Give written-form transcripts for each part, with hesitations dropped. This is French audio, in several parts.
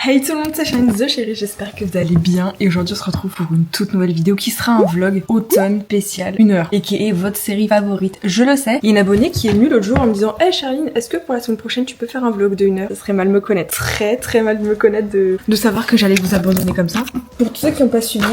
Hey tout le monde, c'est Charline The Chérie, j'espère que vous allez bien et aujourd'hui on se retrouve pour une toute nouvelle vidéo qui sera un vlog automne spécial 1 heure et qui est votre série favorite. Je le sais, il y a une abonnée qui est venue l'autre jour en me disant « Hey Charline, est-ce que pour la semaine prochaine tu peux faire un vlog de 1 heure ?» Ça serait mal me connaître, très mal me connaître de savoir que j'allais vous abandonner comme ça. Pour tous ceux qui n'ont pas suivi,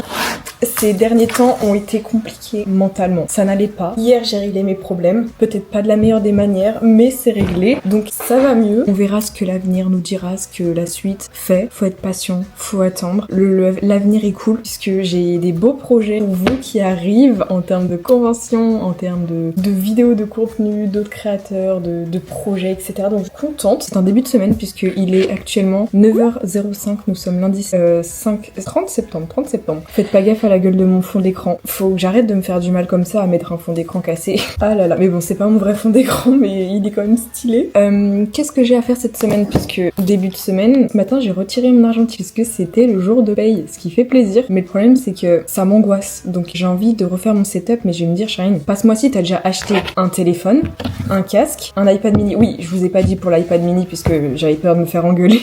ces derniers temps ont été compliqués mentalement. Ça n'allait pas. Hier j'ai réglé mes problèmes, peut-être pas de la meilleure des manières, mais c'est réglé. Donc ça va mieux. On verra ce que l'avenir nous dira, ce que la suite fait. Faut être patient, faut attendre. L'avenir est cool puisque j'ai des beaux projets pour vous qui arrivent en termes de conventions, en termes de vidéos, de contenu, d'autres créateurs, de projets, etc. Donc je suis contente. C'est un début de semaine puisqu'il est actuellement 9h05. Nous sommes lundi 30 septembre. Faites pas gaffe à la gueule de mon fond d'écran. Faut que j'arrête de me faire du mal comme ça à mettre un fond d'écran cassé. Ah là là. Mais bon, c'est pas mon vrai fond d'écran, mais il est quand même stylé. Qu'est-ce que j'ai à faire cette semaine puisque début de semaine, ce matin j'ai retiré mon argent puisque c'était le jour de paye, ce qui fait plaisir. Mais le problème c'est que ça m'angoisse. Donc j'ai envie de refaire mon setup, mais je vais me dire Charline, passe-moi si t'as déjà acheté un téléphone, un casque, un iPad mini. Oui, je vous ai pas dit pour l'iPad mini puisque j'avais peur de me faire engueuler.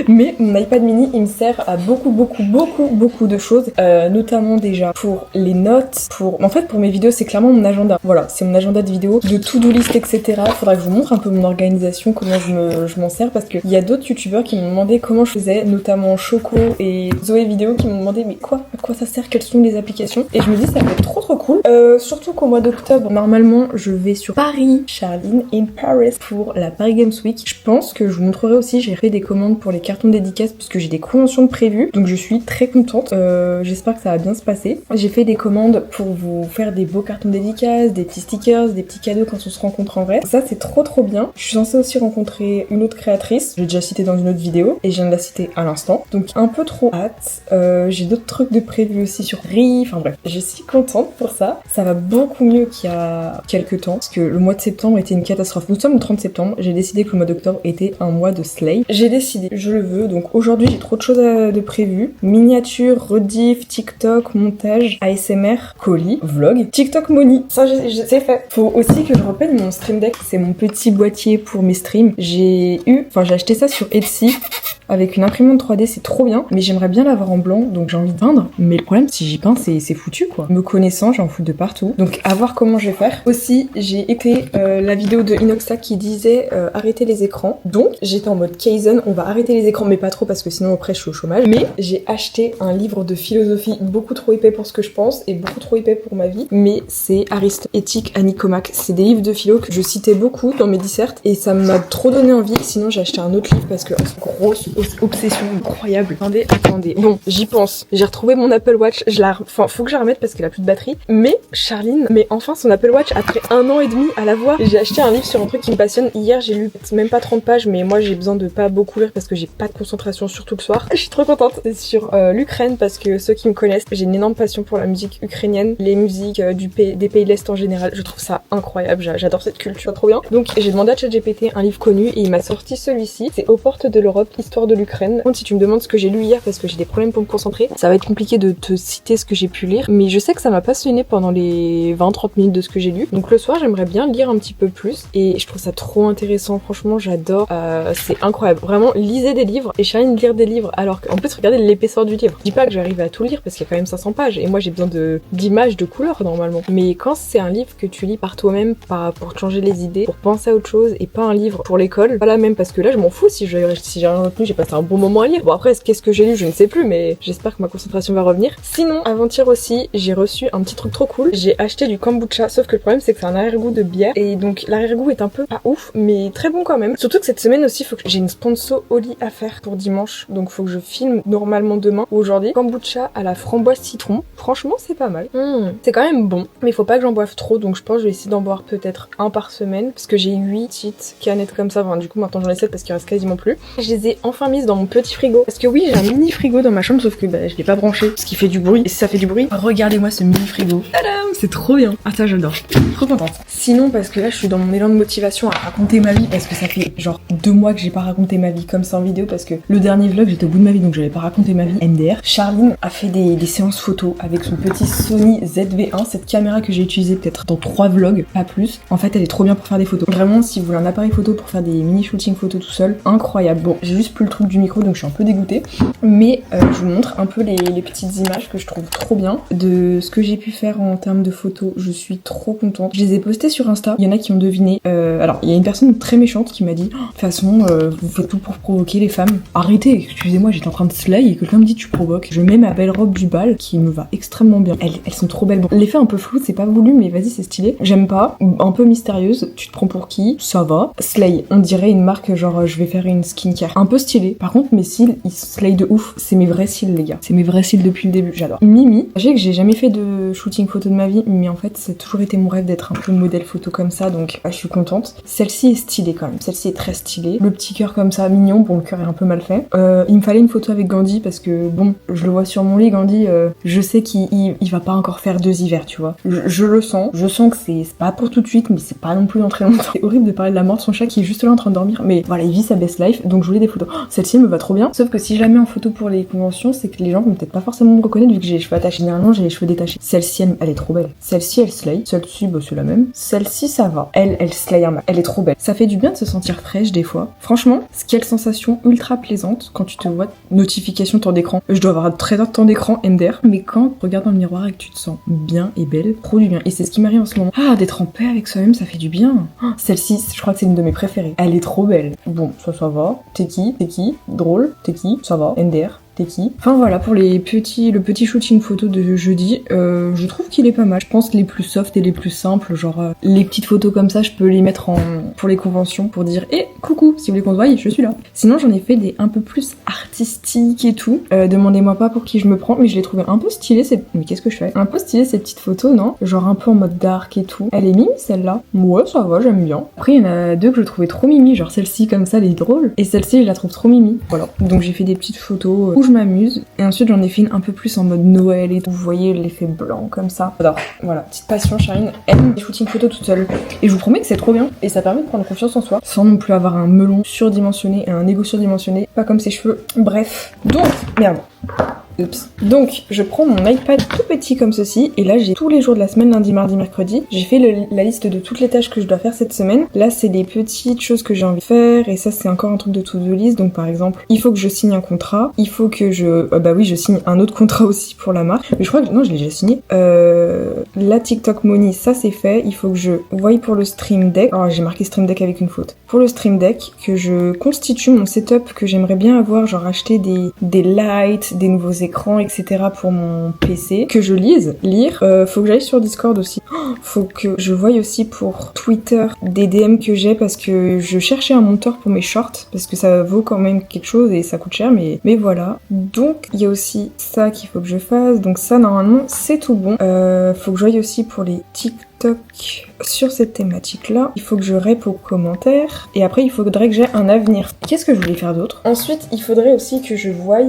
Mais mon iPad mini, il me sert à beaucoup de choses, notamment déjà pour les notes, en fait pour mes vidéos, c'est clairement mon agenda. Voilà, c'est mon agenda de vidéos, de to-do list, etc. Faudra que je vous montre un peu mon organisation, comment je m'en sers, parce qu'il y a d'autres youtubeurs qui m'ont demandé comment je faisais, notamment Choco et Zoé Vidéo qui m'ont demandé mais à quoi ça sert, quelles sont les applications, et je me dis ça peut être trop cool. Surtout qu'au mois d'octobre, normalement, je vais sur Paris, Charline in Paris, pour la Paris Games Week. Je pense que je vous montrerai aussi, j'ai fait des commandes pour les cartons dédicaces puisque j'ai des conventions de prévues, donc je suis très contente. J'espère que ça va bien se passer. J'ai fait des commandes pour vous faire des beaux cartons dédicaces, des petits stickers, des petits cadeaux quand on se rencontre en vrai. Ça c'est trop bien. Je suis censée aussi rencontrer une autre créatrice, j'ai déjà cité dans une autre vidéo et je viens de la citer à l'instant, donc un peu trop hâte. J'ai d'autres trucs de prévus aussi sur Ri, enfin bref, je suis contente pour ça. Ça va beaucoup mieux qu'il y a quelques temps parce que le mois de septembre était une catastrophe. Nous sommes le 30 septembre, j'ai décidé que le mois d'octobre était un mois de slay. J'ai décidé, je le veux, donc aujourd'hui j'ai trop de choses de prévues. Miniature, rediff, TikTok, montage, ASMR, colis, vlog, TikTok money. Ça c'est fait. Faut aussi que je repeigne mon Stream Deck, c'est mon petit boîtier pour mes streams. J'ai acheté ça sur Etsy avec une imprimante 3D, c'est trop bien, mais j'aimerais bien l'avoir en blanc, donc j'ai envie de peindre. Mais le problème, si j'y peins, c'est foutu quoi. Me connaissant, j'en fous de partout. Donc à voir comment je vais faire. Aussi, j'ai écouté la vidéo de Inoxa qui disait arrêter les écrans. Donc j'étais en mode Kaizen, on va arrêter les écrans, mais pas trop parce que sinon après je suis au chômage. Mais j'ai acheté un livre de philosophie beaucoup trop épais pour ce que je pense et beaucoup trop épais pour ma vie. Mais c'est Aristote, Éthique à Nicomaque. C'est des livres de philo que je citais beaucoup dans mes dissertes et ça m'a trop donné envie. Sinon j'ai acheté un autre livre parce que grosse obsession incroyable. Attendez. Bon, j'y pense. J'ai retrouvé mon Apple Watch. Faut que je la remette parce qu'elle a plus de batterie. Mais Charline, enfin son Apple Watch après 1 an et demi à l'avoir. J'ai acheté un livre sur un truc qui me passionne. Hier, j'ai lu même pas 30 pages, mais moi j'ai besoin de pas beaucoup lire parce que j'ai pas de concentration, surtout le soir. Je suis trop contente. C'est sur l'Ukraine parce que ceux qui me connaissent, j'ai une énorme passion pour la musique ukrainienne, les musiques des pays de l'Est en général. Je trouve ça incroyable. J'adore cette culture. Trop bien. Donc j'ai demandé à ChatGPT un livre connu et il m'a sorti celui-ci. C'est Aux portes de l'Europe, histoire de l'Ukraine. Par contre, si tu me demandes ce que j'ai lu hier parce que j'ai des problèmes pour me concentrer, ça va être compliqué de te citer ce que j'ai pu lire, mais je sais que ça m'a passionné pendant les 20-30 minutes de ce que j'ai lu. Donc le soir, j'aimerais bien lire un petit peu plus et je trouve ça trop intéressant. Franchement, j'adore. C'est incroyable. Vraiment, lisez des livres et Charline lire des livres alors qu'en plus, regardez l'épaisseur du livre. Je dis pas que j'arrive à tout lire parce qu'il y a quand même 500 pages et moi j'ai besoin d'images, de couleurs normalement. Mais quand c'est un livre que tu lis par toi-même, pour te changer les idées, pour penser à autre chose et pas un livre pour l'école, pas la même parce que là je m'en fous si j'ai rien retenu, j'ai passé un bon moment à lire. Bon après, qu'est-ce que j'ai lu, je ne sais plus, mais j'espère que ma concentration va revenir. Sinon, avant-hier aussi, j'ai reçu un petit truc trop cool. J'ai acheté du kombucha, sauf que le problème c'est que c'est un arrière-goût de bière et donc l'arrière-goût est un peu pas ouf, mais très bon quand même. Surtout que cette semaine aussi, j'ai une sponsor au lit à faire pour dimanche, donc faut que je filme normalement demain ou aujourd'hui. Kombucha à la framboise citron, franchement c'est pas mal. C'est quand même bon, mais faut pas que j'en boive trop, donc je pense que je vais essayer d'en boire peut-être un par semaine, parce que j'ai 8 petites canettes comme ça, enfin, du coup maintenant j'en ai 7 parce qu'il reste quasiment plus. Je les ai enfin mises dans mon petit frigo, parce que oui, j'ai un mini frigo dans ma chambre, sauf que je l'ai pas branché, ce qui fait du bruit, et si ça fait du bruit, regardez-moi ce mini frigo. Tadam, c'est trop bien. Ah ça j'adore. Trop contente. Sinon parce que là je suis dans mon élan de motivation à raconter ma vie parce que ça fait genre 2 mois que j'ai pas raconté ma vie comme ça en vidéo parce que le dernier vlog j'étais au bout de ma vie donc j'avais pas raconté ma vie MDR. Charline a fait des séances photos avec son petit Sony ZV-1, cette caméra que j'ai utilisée peut-être dans 3 vlogs, pas plus. En fait elle est trop bien pour faire des photos. Vraiment si vous voulez un appareil photo pour faire des mini shooting photos tout seul, incroyable. Bon j'ai juste plus le truc du micro donc je suis un peu dégoûtée. Mais je vous montre un peu les petites images que je trouve trop bien de ce que j'ai pu faire en termes de photos. Je suis trop contente. Je les ai postées sur Insta. Il y en a qui ont deviné. Alors, il y a une personne très méchante qui m'a dit oh, de toute façon, vous faites tout pour provoquer les femmes. Arrêtez, excusez-moi, j'étais en train de slay et quelqu'un me dit tu provoques. Je mets ma belle robe du bal qui me va extrêmement bien. Elles sont trop belles. Bon, l'effet un peu flou, c'est pas voulu, mais vas-y, c'est stylé. J'aime pas. Un peu mystérieuse. Tu te prends pour qui? Ça va. Slay. On dirait une marque genre je vais faire une skincare. Un peu stylé. Par contre, mes cils, ils slay de ouf. C'est mes vrais cils, les gars. C'est mes vrais cils depuis le début. J'adore. Mimi. Je sais que j'ai jamais fait de shooting photo de ma vie, mais en fait, c'est toujours été mon rêve d'être un peu modèle photo comme ça, donc je suis contente. Celle-ci est stylée quand même. Celle-ci est très stylée. Le petit cœur comme ça, mignon. Bon, le cœur est un peu mal fait. Il me fallait une photo avec Gandhi parce que, bon, je le vois sur mon lit, Gandhi, je sais qu'il va pas encore faire 2 hivers, tu vois. Je le sens. Je sens que c'est pas pour tout de suite, mais c'est pas non plus dans très longtemps. C'est horrible de parler de la mort de son chat qui est juste là en train de dormir, mais voilà, il vit sa best life, donc je voulais des photos. Oh, celle-ci me va trop bien. Sauf que si je la mets en photo pour les conventions, c'est que les gens vont peut-être pas forcément me reconnaître vu que j'ai les cheveux attachés. Généralement, j'ai les cheveux détachés. Celle-ci, elle est trop belle. Celle-ci, elle slay. Celle-ci, bah, c'est la même. Celle-ci, ça va. Elle slay un max. Elle est trop belle. Ça fait du bien de se sentir fraîche des fois. Franchement, quelle sensation ultra plaisante quand tu te vois notification temps d'écran. Je dois avoir très temps d'écran MDR, mais quand tu regardes dans le miroir et que tu te sens bien et belle, trop du bien. Et c'est ce qui m'arrive en ce moment. Ah, d'être en paix avec soi-même, ça fait du bien. Oh, celle-ci, je crois que c'est une de mes préférées. Elle est trop belle. Bon, ça va. T'es qui? Drôle. T'es qui? Ça va. MDR. T'es qui? Enfin voilà, pour le petit shooting photo de jeudi, je trouve qu'il est pas mal. Je pense que les plus soft et les plus simples, genre les petites photos comme ça, je peux les mettre pour les conventions pour dire coucou, si vous voulez qu'on se voie, je suis là. Sinon j'en ai fait des un peu plus artistiques et tout. Demandez-moi pas pour qui je me prends, mais je l'ai trouvé un peu stylé. Mais qu'est-ce que je fais? Un peu stylé ces petites photos, non? Genre un peu en mode dark et tout. Elle est mimi celle-là? Ouais, ça va, j'aime bien. Après il y en a 2 que je trouvais trop mimi, genre celle-ci comme ça, elle est drôle. Et celle-ci je la trouve trop mimi. Voilà. Donc j'ai fait des petites photos où je m'amuse. Et ensuite j'en ai fait une un peu plus en mode Noël et tout. Vous voyez l'effet blanc comme ça. J'adore. Voilà, petite passion. Charline aime les shootings photos toute seule. Et je vous promets que c'est trop bien. Et ça permet de prendre confiance en soi sans non plus avoir un melon surdimensionné et un ego surdimensionné. Pas comme ses cheveux. Bref. Donc, merde. Oups. Donc, je prends mon iPad tout petit comme ceci, et là j'ai tous les jours de la semaine, lundi, mardi, mercredi. J'ai fait la liste de toutes les tâches que je dois faire cette semaine. Là, c'est des petites choses que j'ai envie de faire, et ça c'est encore un truc de to-do list. Donc par exemple, il faut que je signe un contrat, il faut que je signe un autre contrat aussi pour la marque. Mais je crois que non, je l'ai déjà signé. La TikTok Money, ça c'est fait. Il faut que je voie pour le Stream Deck. Alors j'ai marqué Stream Deck avec une faute. Pour le Stream Deck, que je constitue mon setup que j'aimerais bien avoir, genre acheter des lights, des nouveaux écrans, etc. pour mon PC, que je lire, faut que j'aille sur Discord aussi, faut que je voie aussi pour Twitter des DM que j'ai parce que je cherchais un monteur pour mes shorts parce que ça vaut quand même quelque chose et ça coûte cher, mais voilà. Donc il y a aussi ça qu'il faut que je fasse, donc ça normalement c'est tout bon. Faut que je voie aussi pour les TikTok sur cette thématique-là. Il faut que je réponde aux commentaires. Et après, il faudrait que j'ai un avenir. Qu'est-ce que je voulais faire d'autre? Ensuite, il faudrait aussi que je voie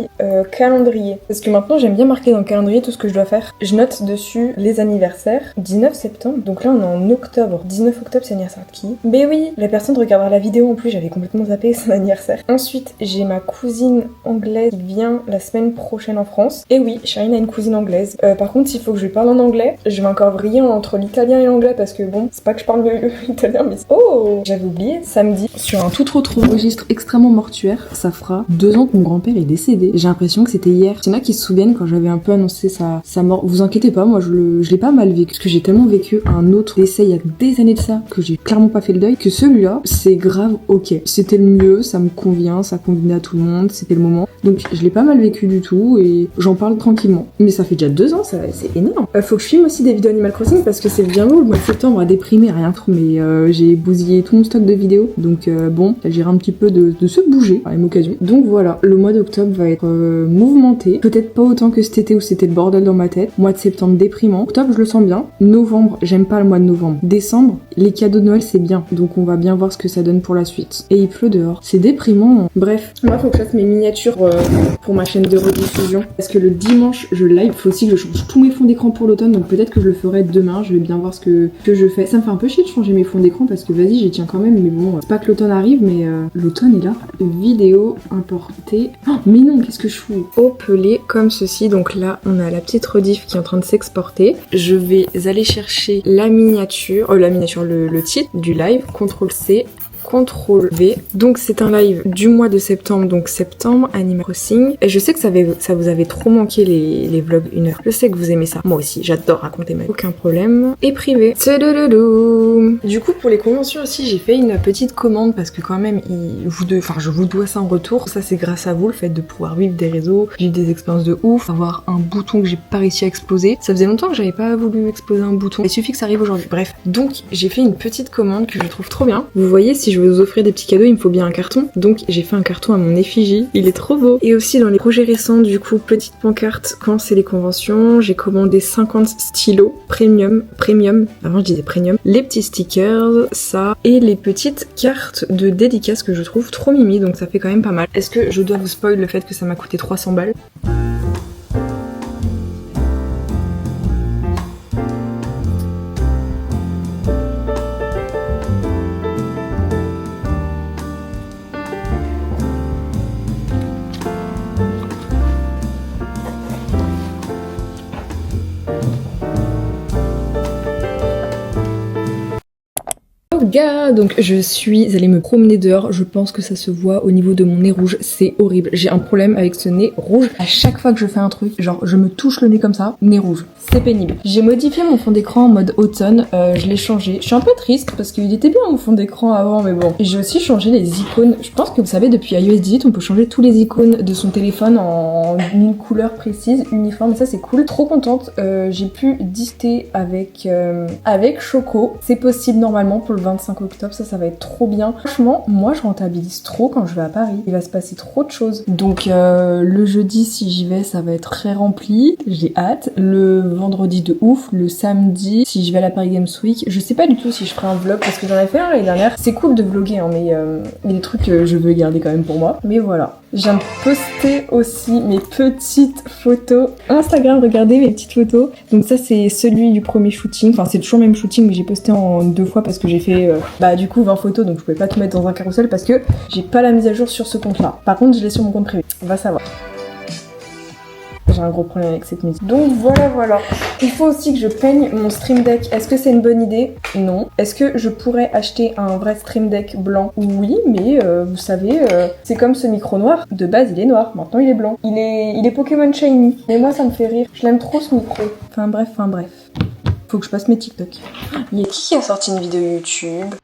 calendrier. Parce que maintenant, j'aime bien marquer dans le calendrier tout ce que je dois faire. Je note dessus les anniversaires. 19 septembre. Donc là, on est en octobre. 19 octobre, c'est l'anniversaire de qui? Mais oui, la personne regardera la vidéo en plus. J'avais complètement zappé son anniversaire. Ensuite, j'ai ma cousine anglaise qui vient la semaine prochaine en France. Et oui, Charline a une cousine anglaise. Par contre, s'il faut que je lui parle en anglais, je vais encore vriller entre l'italien et l'anglais parce que bon, c'est pas que je parle italien, mais oh, j'avais oublié, samedi, sur un tout autre registre extrêmement mortuaire, ça fera 2 ans que mon grand-père est décédé. J'ai l'impression que c'était hier. Il y en a qui se souviennent quand j'avais un peu annoncé sa mort. Vous inquiétez pas, moi je l'ai pas mal vécu, parce que j'ai tellement vécu un autre décès il y a des années de ça, que j'ai clairement pas fait le deuil, que celui-là, c'est grave ok. C'était le mieux, ça me convient, ça convenait à tout le monde, c'était le moment. Donc je l'ai pas mal vécu du tout, et j'en parle tranquillement. Mais ça fait déjà 2 ans, c'est énorme. Faut que je filme aussi des vidéos Animal Crossing, parce que c'est bien J'avoue, le mois de septembre a déprimé, rien trop, mais j'ai bousillé tout mon stock de vidéos, donc bon, il s'agira un petit peu de se bouger à la même occasion. Donc voilà, le mois d'octobre va être mouvementé, peut-être pas autant que cet été où c'était le bordel dans ma tête. Mois de septembre déprimant, octobre je le sens bien, novembre j'aime pas le mois de novembre, décembre les cadeaux de Noël c'est bien, donc on va bien voir ce que ça donne pour la suite. Et il pleut dehors, c'est déprimant. Bref, moi faut que je fasse mes miniatures pour ma chaîne de rediffusion, parce que le dimanche je live, faut aussi que je change tous mes fonds d'écran pour l'automne, donc peut-être que je le ferai demain, je vais bien voir ce que je fais. Ça me fait un peu chier de changer mes fonds d'écran parce que vas-y j'y tiens quand même, mais bon, c'est pas que l'automne arrive, mais l'automne est là. Vidéo importée. Oh, mais non, qu'est-ce que je fous? Opelé comme ceci, donc là on a la petite rediff qui est en train de s'exporter. Je vais aller chercher la miniature, le titre du live, CTRL-C, CTRL-V. Donc c'est un live du mois de septembre, donc septembre, Animal Crossing. Et je sais que ça vous avait trop manqué les vlogs 1 heure. Je sais que vous aimez ça. Moi aussi, j'adore raconter ma vie. Aucun problème. Et privé. Du coup, pour les conventions aussi, j'ai fait une petite commande parce que quand même, je vous dois ça en retour. Ça, c'est grâce à vous, le fait de pouvoir vivre des réseaux, vivre des expériences de ouf, avoir un bouton que j'ai pas réussi à exploser. Ça faisait longtemps que j'avais pas voulu exploser un bouton. Il suffit que ça arrive aujourd'hui. Bref. Donc, j'ai fait une petite commande que je trouve trop bien. Vous voyez, si je veux vous offrir des petits cadeaux, il me faut bien un carton. Donc j'ai fait un carton à mon effigie. Il est trop beau. Et aussi dans les projets récents, du coup, petite pancarte quand c'est les conventions. J'ai commandé 50 stylos premium. Avant je disais premium. Les petits stickers, ça. Et les petites cartes de dédicace que je trouve trop mimi. Donc ça fait quand même pas mal. Est-ce que je dois vous spoil le fait que ça m'a coûté 300 balles? Gars, donc je suis allée me promener dehors, je pense que ça se voit au niveau de mon nez rouge, c'est horrible, j'ai un problème avec ce nez rouge, à chaque fois que je fais un truc, genre je me touche le nez comme ça, nez rouge, c'est pénible. J'ai modifié mon fond d'écran en mode automne, je l'ai changé, je suis un peu triste parce qu'il était bien mon fond d'écran avant, mais bon. J'ai aussi changé les icônes, je pense que vous savez depuis iOS 18 on peut changer tous les icônes de son téléphone en une couleur précise, uniforme, et ça c'est cool, trop contente. J'ai pu dicter avec Choco, c'est possible normalement pour le 25 octobre, ça va être trop bien. Franchement, moi je rentabilise trop quand je vais à Paris. Il va se passer trop de choses. Donc le jeudi, si j'y vais, ça va être très rempli. J'ai hâte. Le vendredi de ouf. Le samedi, si je vais à la Paris Games Week, je sais pas du tout si je ferai un vlog parce que j'en ai fait un l'année dernière. C'est cool de vlogger, hein, mais il y a des trucs que je veux garder quand même pour moi. Mais voilà. Je viens de poster aussi mes petites photos Instagram, regardez mes petites photos. Donc ça c'est celui du premier shooting, enfin c'est toujours le même shooting mais j'ai posté en 2 fois parce que j'ai fait du coup 20 photos donc je pouvais pas tout mettre dans un carrousel parce que j'ai pas la mise à jour sur ce compte là. Par contre je l'ai sur mon compte privé, on va savoir. J'ai un gros problème avec cette musique. Donc voilà. Il faut aussi que je peigne mon Stream Deck. Est-ce que c'est une bonne idée? Non. Est-ce que je pourrais acheter un vrai Stream Deck blanc? Oui, mais vous savez, c'est comme ce micro noir. De base, il est noir. Maintenant, il est blanc. Il est Pokémon Shiny. Mais moi, ça me fait rire. Je l'aime trop, ce micro. Enfin bref. Faut que je passe mes TikTok. Il y a qui a sorti une vidéo YouTube?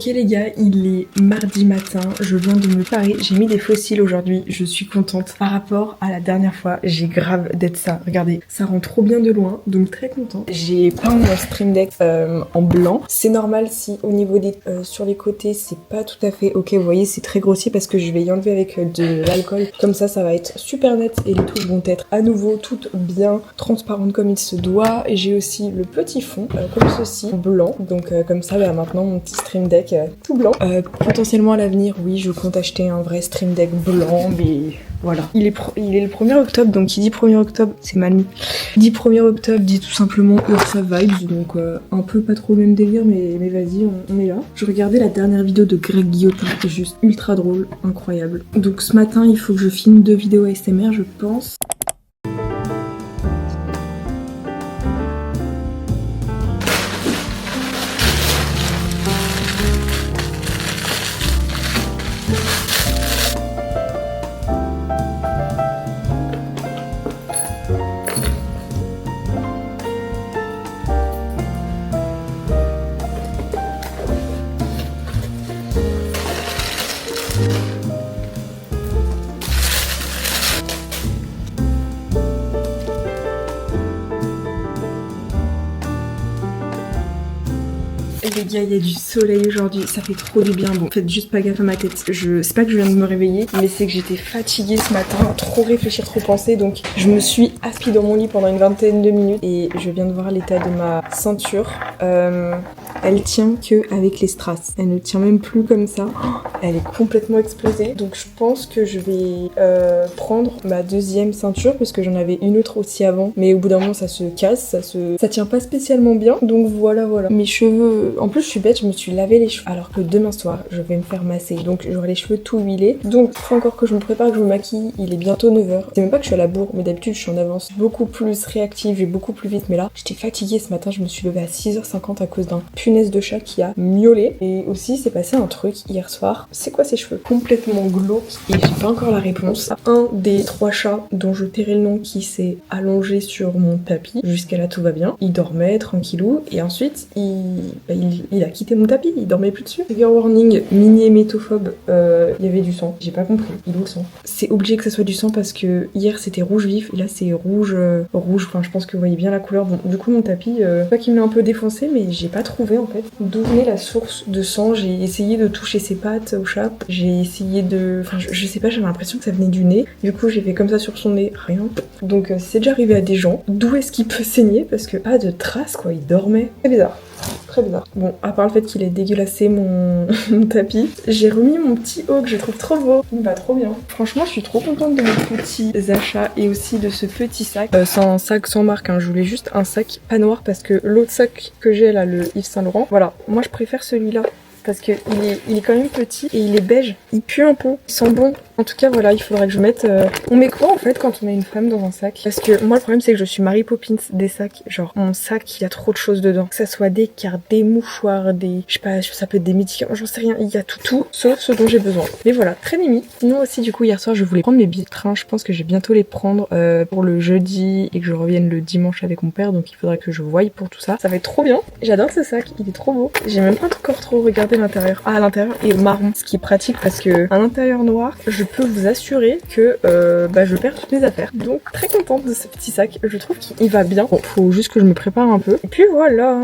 Ok les gars, il est mardi matin, je viens de me parer, j'ai mis des fossiles aujourd'hui, je suis contente. Par rapport à la dernière fois, j'ai grave d'être ça. Regardez, ça rend trop bien de loin, donc très contente. J'ai peint mon Stream Deck en blanc. C'est normal si au niveau des sur les côtés, c'est pas tout à fait ok, vous voyez, c'est très grossier parce que je vais y enlever avec de l'alcool. Comme ça va être super net et les touches vont être à nouveau toutes bien transparentes comme il se doit. Et j'ai aussi le petit fond, comme ceci, blanc. Donc comme ça, maintenant mon petit Stream Deck tout blanc. Potentiellement à l'avenir, oui, je compte acheter un vrai Stream Deck blanc, mais voilà. Il est le 1er octobre, donc qui dit 1er octobre, c'est mal mis. Dit 1er octobre, dit tout simplement Ursa Vibes, donc un peu pas trop le même délire, mais vas-y, on est là. Je regardais la dernière vidéo de Greg Guillotin, juste ultra drôle, incroyable. Donc ce matin, il faut que je filme 2 vidéos ASMR, je pense. Les gars, il y a du soleil aujourd'hui, ça fait trop du bien. Bon, faites juste pas gaffe à ma tête. C'est pas que je viens de me réveiller, mais c'est que j'étais fatiguée ce matin, trop réfléchir, trop penser. Donc je me suis assis dans mon lit pendant une vingtaine de minutes et je viens de voir l'état de ma ceinture. Elle tient que avec les strass. Elle ne tient même plus comme ça. Elle est complètement explosée. Donc je pense que je vais prendre ma deuxième ceinture parce que j'en avais une autre aussi avant. Mais au bout d'un moment ça se casse, ça tient pas spécialement bien. Donc voilà. Mes cheveux, en plus je suis bête, je me suis lavé les cheveux. Alors que demain soir je vais me faire masser. Donc j'aurai les cheveux tout huilés. Donc il faut encore que je me prépare, que je me maquille. Il est bientôt 9h. C'est même pas que je suis à la bourre, mais d'habitude je suis en avance. Beaucoup plus réactive, j'ai beaucoup plus vite. Mais là j'étais fatiguée ce matin, je me suis levée à 6h50 à cause d'un punaise de chat qui a miaulé. Et aussi c'est passé un truc hier soir. C'est quoi ces cheveux complètement glauques? Et j'ai pas encore la réponse. Un des 3 chats dont je tairai le nom qui s'est allongé sur mon tapis. Jusqu'à là tout va bien. Il dormait tranquillou et ensuite il a quitté mon tapis, il dormait plus dessus. Trigger warning, mini hémétophobe, il y avait du sang. J'ai pas compris. Il est où le sang? C'est obligé que ça soit du sang parce que hier c'était rouge vif et là c'est rouge, enfin je pense que vous voyez bien la couleur. Bon du coup mon tapis, pas qu'il me l'a un peu défoncé mais j'ai pas trouvé en fait d'où venait la source de sang. J'ai essayé de toucher ses pattes au chat, j'ai essayé de... Enfin je sais pas, j'avais l'impression que ça venait du nez. Du coup j'ai fait comme ça sur son nez, rien. Donc c'est déjà arrivé à des gens. D'où est-ce qu'il peut saigner? Parce que pas de traces quoi, il dormait. Très bizarre. Très bizarre. Bon, à part le fait qu'il ait dégueulassé mon tapis, j'ai remis mon petit haut que je trouve trop beau. Il me va trop bien. Franchement, je suis trop contente de mes petits achats et aussi de ce petit sac. C'est un sac sans marque, hein. Je voulais juste un sac pas noir parce que l'autre sac que j'ai là, le Yves Saint Laurent, voilà, moi je préfère celui-là. Parce qu'il est quand même petit et il est beige. Il pue un peu, il sent bon. En tout cas voilà, il faudrait que je mette... On met quoi en fait quand on a une femme dans un sac? Parce que moi le problème c'est que je suis Mary Poppins des sacs. Genre mon sac il y a trop de choses dedans. Que ça soit des cartes, des mouchoirs, des... Je sais pas, ça peut être des médicaments, j'en sais rien. Il y a tout sauf ce dont j'ai besoin. Mais voilà, très mimi. Sinon aussi du coup hier soir je voulais prendre mes billets de train. Je pense que je vais bientôt les prendre pour le jeudi et que je revienne le dimanche avec mon père. Donc il faudra que je voie pour tout ça. Ça va être trop bien. J'adore ce sac, il est trop beau. J'ai même pas encore trop regardé l'intérieur. Ah, l'intérieur est marron, ce qui est pratique parce que un intérieur noir, je peux vous assurer que je perds toutes mes affaires. Donc très contente de ce petit sac, je trouve qu'il va bien. Bon, faut juste que je me prépare un peu. Et puis voilà.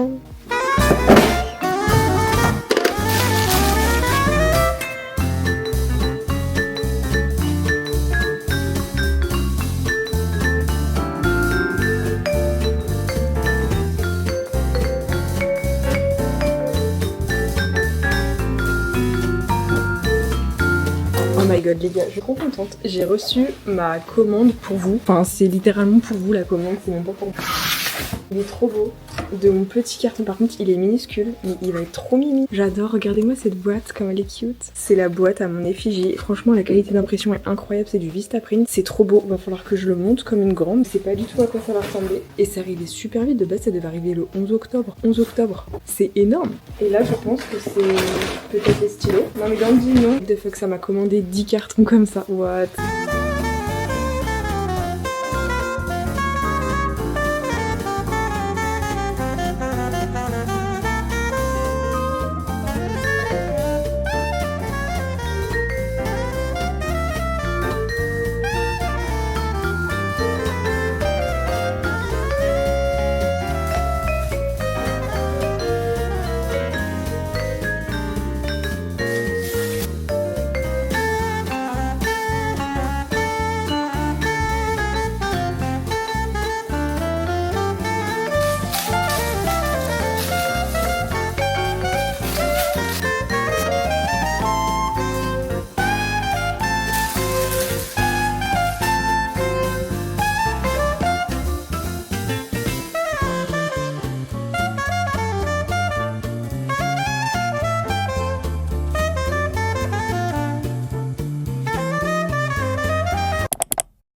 Oh my god les gars, je suis trop contente. J'ai reçu ma commande pour vous. Enfin c'est littéralement pour vous la commande, c'est même pas pour vous. Il est trop beau. De mon petit carton, par contre il est minuscule, mais il va être trop mimi. J'adore, regardez-moi cette boîte, comme elle est cute. C'est la boîte à mon effigie. Franchement la qualité d'impression est incroyable, c'est du Vistaprint. C'est trop beau, va falloir que je le monte comme une grande. C'est pas du tout à quoi ça va ressembler. Et c'est arrivé super vite, de base ça devait arriver le 11 octobre. 11 octobre, c'est énorme. Et là je pense que c'est peut-être les stylos. Non mais dans le dit non. The fuck, ça m'a commandé 10 cartons comme ça. What?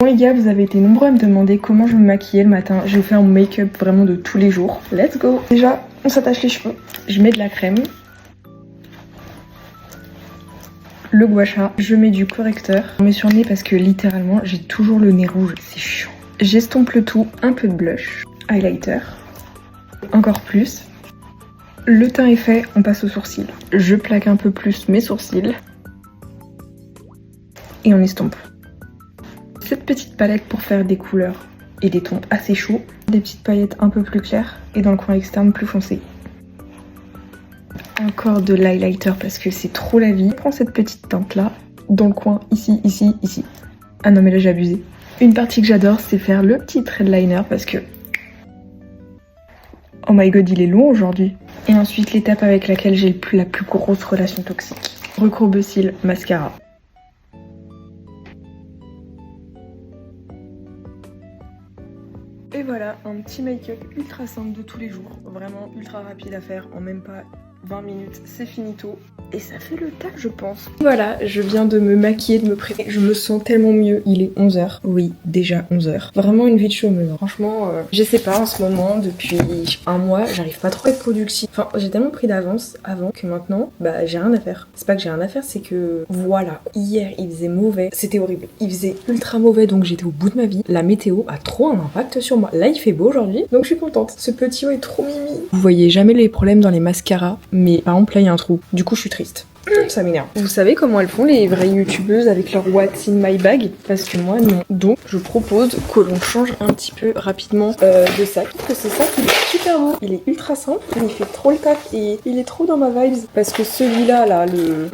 Bon les gars, vous avez été nombreux à me demander comment je me maquillais le matin. Je fais un make-up vraiment de tous les jours. Let's go! Déjà, on s'attache les cheveux. Je mets de la crème. Le gua sha. Je mets du correcteur. Je mets sur le nez parce que littéralement, j'ai toujours le nez rouge. C'est chiant. J'estompe le tout. Un peu de blush. Highlighter. Encore plus. Le teint est fait, on passe aux sourcils. Je plaque un peu plus mes sourcils. Et on estompe. Cette petite palette pour faire des couleurs et des tons assez chauds. Des petites paillettes un peu plus claires et dans le coin externe plus foncé. encore de l'highlighter parce que c'est trop la vie. Je prends cette petite teinte là, dans le coin, ici, ici, ici. Ah non mais là j'ai abusé. Une partie que j'adore, c'est faire le petit trait de liner parce que... Oh my god, il est long aujourd'hui. Et ensuite l'étape avec laquelle j'ai la plus grosse relation toxique. Recourbe-cils, mascara. Et voilà, un petit make-up ultra simple de tous les jours. Vraiment ultra rapide à faire en même pas 20 minutes, c'est finito. Et ça fait le taf, je pense. Voilà, je viens de me maquiller, de me préparer. Je me sens tellement mieux. Il est 11h. Oui, déjà 11h. Vraiment une vie de chômeuse. Franchement, je sais pas, en ce moment, depuis un mois, j'arrive pas trop à être productive. Enfin, j'ai tellement pris d'avance avant que maintenant, bah, j'ai rien à faire. C'est pas que j'ai rien à faire, c'est que voilà. Hier, il faisait mauvais. C'était horrible. Il faisait ultra mauvais, donc j'étais au bout de ma vie. La météo a trop un impact sur moi. Là, il fait beau aujourd'hui, donc je suis contente. Ce petit haut est trop mimi. Vous voyez jamais les problèmes dans les mascaras, mais par exemple, là, il y a un trou. Du coup, je suis triste. Ça m'énerve. Vous savez comment elles font les vraies youtubeuses avec leur What's in my bag? Parce que moi non. Donc je propose que l'on change un petit peu rapidement de sac. Je trouve que ce sac il est super beau. Il est ultra simple, il fait trop le taf et il est trop dans ma vibes. Parce que celui-là là, le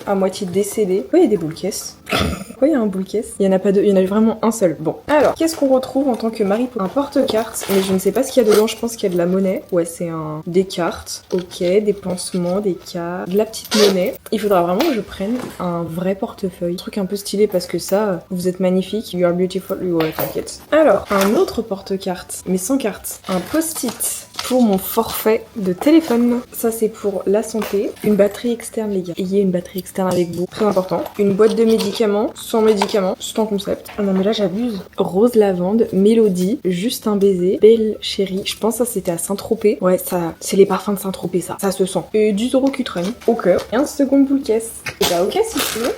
à moitié décédé. Pourquoi il y a des boules caisses? Pourquoi il y a un boule caisse? Il y en a pas deux, il y en a vraiment un seul. Bon. Alors, qu'est-ce qu'on retrouve en tant que Marie Poppins? Un porte-cartes, mais je ne sais pas ce qu'il y a dedans, je pense qu'il y a de la monnaie. Ouais, c'est des cartes, ok, des pansements, des cartes, de la petite monnaie. Il faudra vraiment que je prenne un vrai portefeuille. Un truc un peu stylé parce que ça, vous êtes magnifique, you are beautiful, ouais, t'inquiète. Alors, un autre porte-cartes, mais sans cartes. Un post-it pour mon forfait de téléphone. Ça, c'est pour la santé. Une batterie externe, les gars. Ayez une batterie externe avec vous. Très important. Une boîte de médicaments, sans médicaments, c'est en concept. Ah non, mais là, j'abuse. Rose lavande, Mélodie, juste un baiser, belle chérie. Je pense que ça, c'était à Saint-Tropez. Ouais, ça, c'est les parfums de Saint-Tropez, ça. Ça se sent. Et du Zorocutrone au cœur. Et un second boule caisse. Et bah, ok, si tu veux.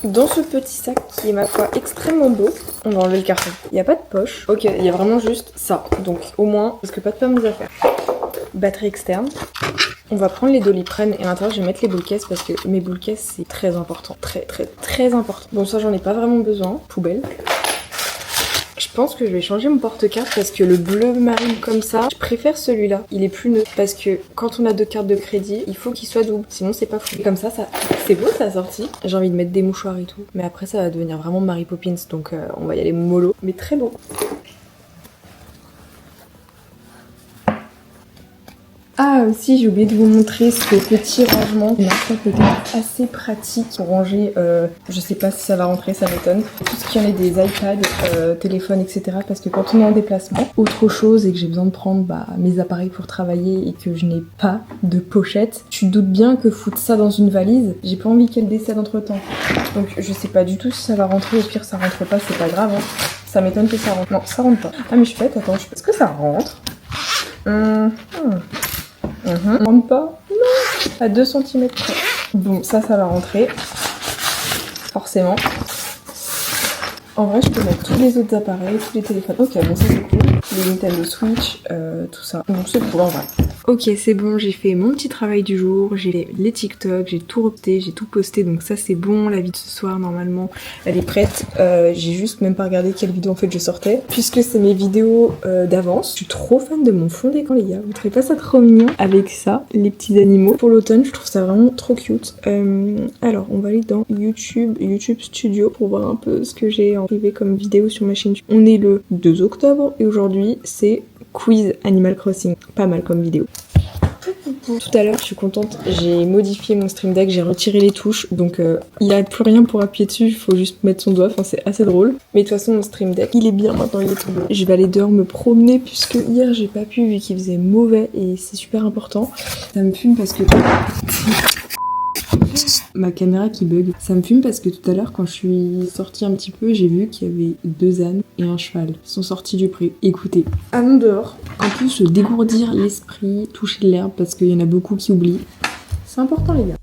Dans ce petit sac qui est ma foi extrêmement beau, on va enlever le carton. Il n'y a pas de poche. Ok, il y a vraiment juste ça. Donc au moins, parce que pas de pas mes affaires. Batterie externe. On va prendre les Doliprane et à l'intérieur je vais mettre les boules caisses parce que mes boules caisses c'est très important. Très important. Bon ça j'en ai pas vraiment besoin. Poubelle. Je pense que je vais changer mon porte-carte parce que le bleu marine comme ça, je préfère celui-là. Il est plus neutre parce que quand on a deux cartes de crédit, il faut qu'il soit double. Sinon c'est pas fou. Et comme ça, c'est beau ça sorti. J'ai envie de mettre des mouchoirs et tout. Mais après ça va devenir vraiment Mary Poppins donc on va y aller mollo. Mais très beau. Ah aussi j'ai oublié de vous montrer ce petit rangement qui marche peut-être assez pratique pour ranger, je sais pas si ça va rentrer, ça m'étonne, tout ce qui en est des iPads, téléphones etc. Parce que quand on est en déplacement, autre chose et que j'ai besoin de prendre mes appareils pour travailler et que je n'ai pas de pochette, tu te doutes bien que foutre ça dans une valise, j'ai pas envie qu'elle décède entre temps. Donc je sais pas du tout si ça va rentrer, au pire ça rentre pas, c'est pas grave hein. Ça m'étonne que ça rentre. Non ça rentre pas. Ah mais je suis bête, attends, est-ce que ça rentre? Rentre pas? Non. À 2 cm près. Bon, ça va rentrer. Forcément. En vrai, je peux mettre tous les autres appareils, tous les téléphones. Ok, bon, ça c'est cool. Les Nintendo Switch, tout ça. Donc c'est cool en vrai. Ok, c'est bon, j'ai fait mon petit travail du jour, j'ai fait les TikTok, j'ai tout reposté, j'ai tout posté, donc ça c'est bon. La vie de ce soir, normalement, elle est prête. J'ai juste même pas regardé quelle vidéo en fait je sortais, puisque c'est mes vidéos d'avance. Je suis trop fan de mon fond d'écran, les gars. Vous trouvez pas ça trop mignon? Avec ça, les petits animaux. Pour l'automne, je trouve ça vraiment trop cute. Alors, on va aller dans YouTube Studio pour voir un peu ce que j'ai en privé comme vidéo sur ma chaîne. On est le 2 octobre et aujourd'hui, c'est quiz Animal Crossing. Pas mal comme vidéo. Tout à l'heure, je suis contente, j'ai modifié mon Stream Deck, j'ai retiré les touches, donc il n'y a plus rien pour appuyer dessus, il faut juste mettre son doigt, enfin c'est assez drôle. Mais de toute façon, mon Stream Deck, il est bien maintenant, il est tout beau. Je vais aller dehors me promener, puisque hier j'ai pas pu, vu qu'il faisait mauvais, et c'est super important. Ça me fume parce que... Ma caméra qui bug. Ça me fume parce que tout à l'heure, quand je suis sortie un petit peu, j'ai vu qu'il y avait 2 ânes et un cheval. Ils sont sortis du pré. Écoutez, allons dehors. Un peu se dégourdir l'esprit, toucher de l'herbe parce qu'il y en a beaucoup qui oublient. C'est important les gars.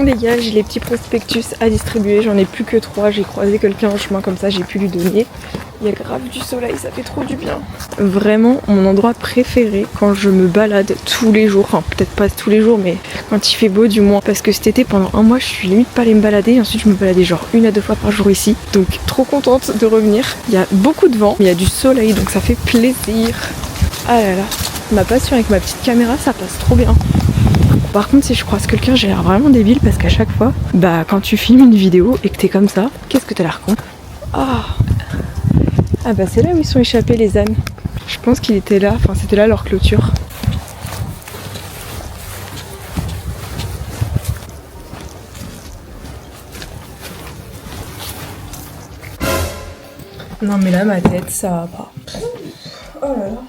les gars, j'ai les petits prospectus à distribuer, j'en ai plus que 3, j'ai croisé quelqu'un en chemin comme ça, j'ai pu lui donner. Il y a grave du soleil, ça fait trop du bien. Vraiment mon endroit préféré quand je me balade tous les jours, enfin peut-être pas tous les jours mais quand il fait beau du moins. Parce que cet été pendant un mois je suis limite pas allée me balader et ensuite je me baladais genre 1 à 2 fois par jour ici. Donc trop contente de revenir. Il y a beaucoup de vent, mais il y a du soleil donc ça fait plaisir. Ah là là, ma passion avec ma petite caméra ça passe trop bien. Par contre si je croise quelqu'un j'ai l'air vraiment débile parce qu'à chaque fois, bah quand tu filmes une vidéo et que t'es comme ça, qu'est-ce que t'as l'air con? Ah bah c'est là où ils sont échappés les ânes. Je pense qu'il était là, enfin c'était là leur clôture. Non mais là ma tête ça va pas. Oh là là.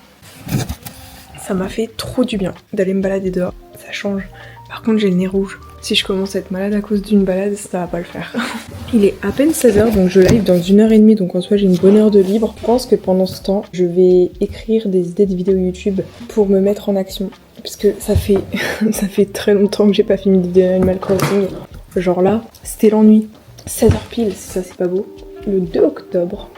Ça m'a fait trop du bien d'aller me balader dehors, ça change. Par contre j'ai le nez rouge. Si je commence à être malade à cause d'une balade, ça va pas le faire. Il est à peine 16h, donc je live dans 1h30, donc en soi j'ai une bonne heure de libre. Je pense que pendant ce temps, je vais écrire des idées de vidéos YouTube pour me mettre en action. Parce que ça fait, ça fait très longtemps que j'ai pas fait une vidéo Animal Crossing. Genre là, c'était l'ennui. 16h pile, si ça c'est pas beau. Le 2 octobre.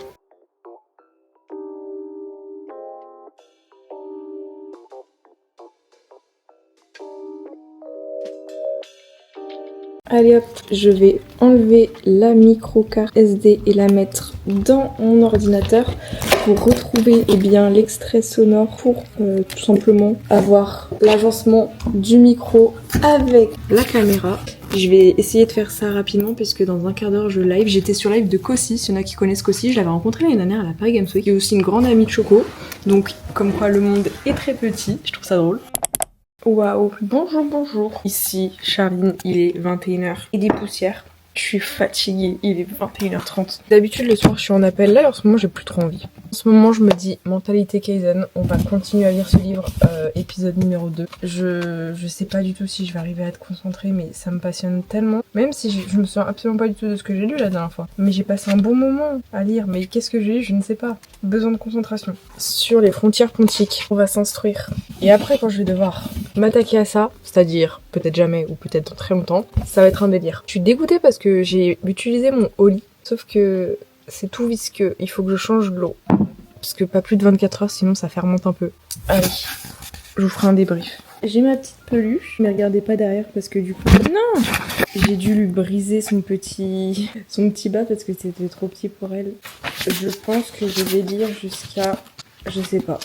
Allez hop, je vais enlever la micro-carte SD et la mettre dans mon ordinateur pour retrouver l'extrait sonore pour tout simplement avoir l'agencement du micro avec la caméra. Je vais essayer de faire ça rapidement puisque dans un quart d'heure je live. J'étais sur live de Kossi, s'il y en a qui connaissent Kossi, je l'avais rencontré l'année dernière à la Paris Games Week, qui est aussi une grande amie de Choco. Donc comme quoi le monde est très petit, je trouve ça drôle. Waouh, bonjour, bonjour. Ici, Charline, il est 21h. Il est poussière. Je suis fatiguée, il est 21h30. D'habitude, le soir, je suis en appel. Là, en ce moment, j'ai plus trop envie. En ce moment, je me dis, mentalité Kaizen, on va continuer à lire ce livre, épisode numéro 2. Je sais pas du tout si je vais arriver à être concentrée, mais ça me passionne tellement. Même si je me souviens absolument pas du tout de ce que j'ai lu la dernière fois. Mais j'ai passé un bon moment à lire. Mais qu'est-ce que j'ai lu? Je ne sais pas. Besoin de concentration. Sur les frontières pontiques, on va s'instruire. Et après, quand je vais devoir m'attaquer à ça, c'est-à-dire peut-être jamais ou peut-être dans très longtemps, ça va être un délire. Je suis dégoûtée parce que j'ai utilisé mon Oli, sauf que c'est tout visqueux, il faut que je change de l'eau. Parce que pas plus de 24 heures, sinon ça fermente un peu. Allez, je vous ferai un débrief. J'ai ma petite peluche, mais regardez pas derrière parce que du coup... Non! J'ai dû lui briser son petit bas parce que c'était trop petit pour elle. Je pense que je vais lire jusqu'à... je sais pas.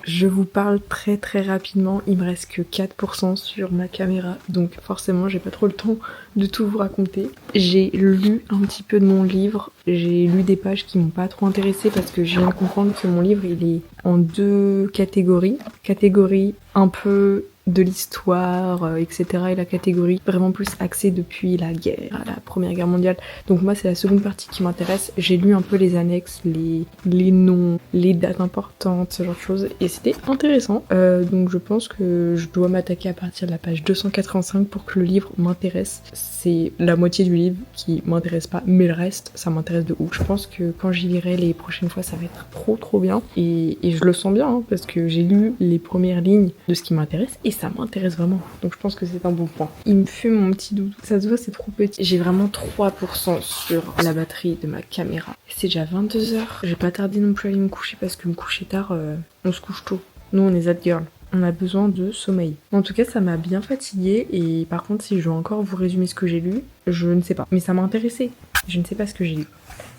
Je vous parle très très rapidement, il me reste que 4% sur ma caméra, donc forcément j'ai pas trop le temps de tout vous raconter. J'ai lu un petit peu de mon livre, j'ai lu des pages qui m'ont pas trop intéressée parce que je viens de comprendre que mon livre il est en 2 catégories. Catégorie un peu de l'histoire, etc. et la catégorie vraiment plus axée depuis la guerre, la Première Guerre mondiale. Donc moi c'est la seconde partie qui m'intéresse. J'ai lu un peu les annexes, les noms, les dates importantes, ce genre de choses et c'était intéressant. Donc je pense que je dois m'attaquer à partir de la page 285 pour que le livre m'intéresse. C'est la moitié du livre qui m'intéresse pas, mais le reste ça m'intéresse de ouf. Je pense que quand j'y lirai les prochaines fois ça va être trop bien et je le sens bien hein, parce que j'ai lu les premières lignes de ce qui m'intéresse et ça m'intéresse vraiment. Donc je pense que c'est un bon point. Il me fume mon petit doudou. Ça se voit, c'est trop petit. J'ai vraiment 3% sur la batterie de ma caméra. C'est déjà 22h. J'ai pas tardé non plus à aller me coucher parce que me coucher tard, on se couche tôt. Nous, on est that girl. On a besoin de sommeil. En tout cas, ça m'a bien fatiguée et par contre, si je dois encore vous résumer ce que j'ai lu, je ne sais pas. Mais ça m'a intéressé. Je ne sais pas ce que j'ai lu.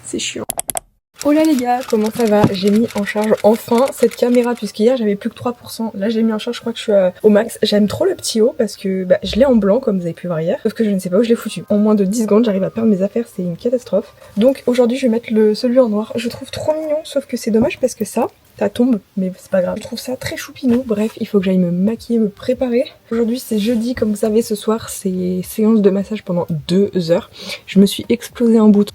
C'est chiant. Oh là les gars, comment ça va? J'ai mis en charge enfin cette caméra puisqu'hier j'avais plus que 3%. Là j'ai mis en charge, je crois que je suis au max. J'aime trop le petit haut parce que je l'ai en blanc comme vous avez pu voir hier. Sauf que je ne sais pas où je l'ai foutu. En moins de 10 secondes j'arrive à perdre mes affaires, c'est une catastrophe. Donc aujourd'hui je vais mettre celui en noir. Je le trouve trop mignon sauf que c'est dommage parce que ça tombe, mais c'est pas grave. Je trouve ça très choupinou. Bref, il faut que j'aille me maquiller, me préparer. Aujourd'hui c'est jeudi, comme vous savez, ce soir c'est séance de massage pendant 2 heures. Je me suis explosé un bout.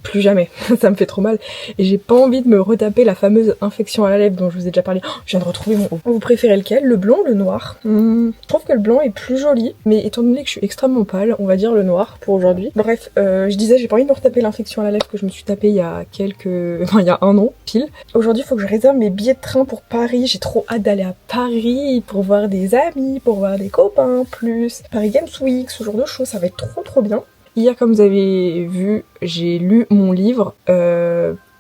Plus jamais. Ça me fait trop mal. Et j'ai pas envie de me retaper la fameuse infection à la lèvre dont je vous ai déjà parlé. Oh, je viens de retrouver mon haut. Vous préférez lequel? Le blanc ou le noir? Je trouve que le blanc est plus joli, mais étant donné que je suis extrêmement pâle, on va dire le noir pour aujourd'hui. Bref, je disais, j'ai pas envie de me retaper l'infection à la lèvre que je me suis tapée il y a il y a 1 an, pile. Aujourd'hui aujourd'hui, il faut que je réserve mes billets de train pour Paris. J'ai trop hâte d'aller à Paris pour voir des amis, pour voir des copains, plus Paris Games Week, ce genre de choses. Ça va être trop bien. Hier, comme vous avez vu, j'ai lu mon livre.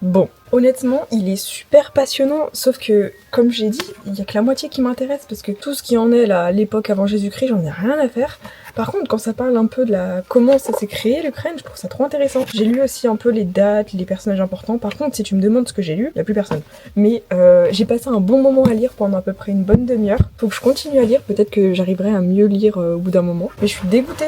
Bon, honnêtement, il est super passionnant, sauf que, comme j'ai dit, il y a que la moitié qui m'intéresse, parce que tout ce qui en est là, à l'époque avant Jésus-Christ, j'en ai rien à faire. Par contre, quand ça parle un peu de comment ça s'est créé, l'Ukraine, je trouve ça trop intéressant. J'ai lu aussi un peu les dates, les personnages importants. Par contre, si tu me demandes ce que j'ai lu, il n'y a plus personne. Mais j'ai passé un bon moment à lire pendant à peu près une bonne demi-heure. Faut que je continue à lire, peut-être que j'arriverai à mieux lire au bout d'un moment. Mais je suis dégoûtée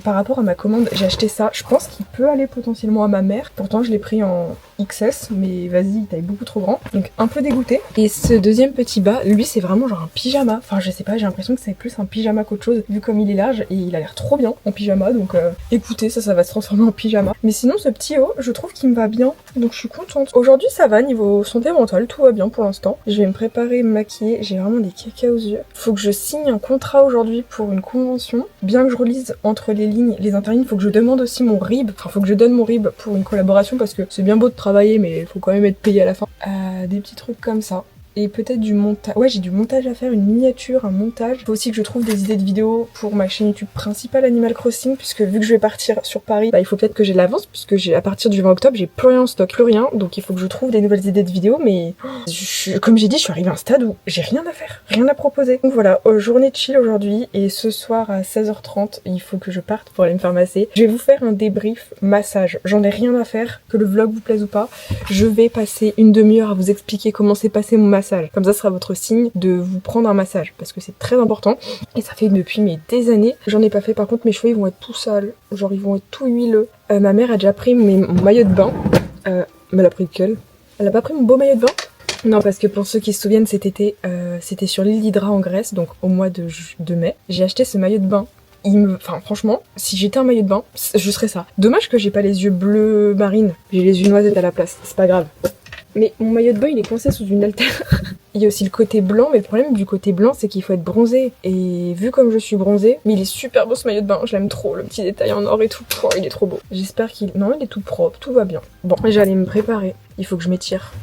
par rapport à ma commande. J'ai acheté ça, je pense qu'il peut aller potentiellement à ma mère. Pourtant, je l'ai pris en XS, mais vas-y, taille beaucoup trop grand. Donc un peu dégoûtée. Et ce deuxième petit bas, lui, c'est vraiment genre un pyjama. Enfin, je sais pas, j'ai l'impression que c'est plus un pyjama qu'autre chose, vu comme il est large. Et il a l'air trop bien en pyjama, donc écoutez, ça va se transformer en pyjama. Mais sinon, ce petit haut, je trouve qu'il me va bien, donc je suis contente. Aujourd'hui, ça va, niveau santé mentale, tout va bien pour l'instant. Je vais me préparer, me maquiller, j'ai vraiment des caca aux yeux. Faut que je signe un contrat aujourd'hui pour une convention. Bien que je relise entre les lignes, les interlignes, faut que je demande aussi mon RIB, enfin faut que je donne mon RIB pour une collaboration, parce que c'est bien beau de travailler, mais il faut quand même être payé à la fin. Des petits trucs comme ça. Et peut-être du montage. Ouais, j'ai du montage à faire, une miniature, un montage. Il faut aussi que je trouve des idées de vidéos pour ma chaîne YouTube principale Animal Crossing, puisque vu que je vais partir sur Paris, il faut peut-être que j'ai de l'avance, puisque à partir du 20 octobre, j'ai plus rien en stock, plus rien. Donc il faut que je trouve des nouvelles idées de vidéos, mais comme j'ai dit, je suis arrivée à un stade où j'ai rien à faire, rien à proposer. Donc voilà, journée de chill aujourd'hui, et ce soir à 16h30, il faut que je parte pour aller me faire masser. Je vais vous faire un débrief massage. J'en ai rien à faire, que le vlog vous plaise ou pas. Je vais passer une demi-heure à vous expliquer comment s'est passé mon massage. Comme ça sera votre signe de vous prendre un massage, parce que c'est très important. Et ça fait depuis des années. J'en ai pas fait, par contre mes cheveux ils vont être tout sales, genre ils vont être tout huileux. Ma mère a déjà pris mon maillot de bain. Mais elle a pris lequel? Elle a pas pris mon beau maillot de bain? Non, parce que pour ceux qui se souviennent, cet été, c'était sur l'île d'Hydra en Grèce, donc au mois de mai. J'ai acheté ce maillot de bain. Enfin franchement, si j'étais un maillot de bain, je serais ça. Dommage que j'ai pas les yeux bleu marine, j'ai les yeux noisettes à la place, c'est pas grave. Mais mon maillot de bain il est coincé sous une haltère. Il y a aussi le côté blanc, mais le problème du côté blanc c'est qu'il faut être bronzé. Et vu comme je suis bronzée, mais il est super beau ce maillot de bain, je l'aime trop, le petit détail en or et tout, oh, il est trop beau. J'espère Non, il est tout propre, tout va bien. Bon, j'allais me préparer, il faut que je m'étire.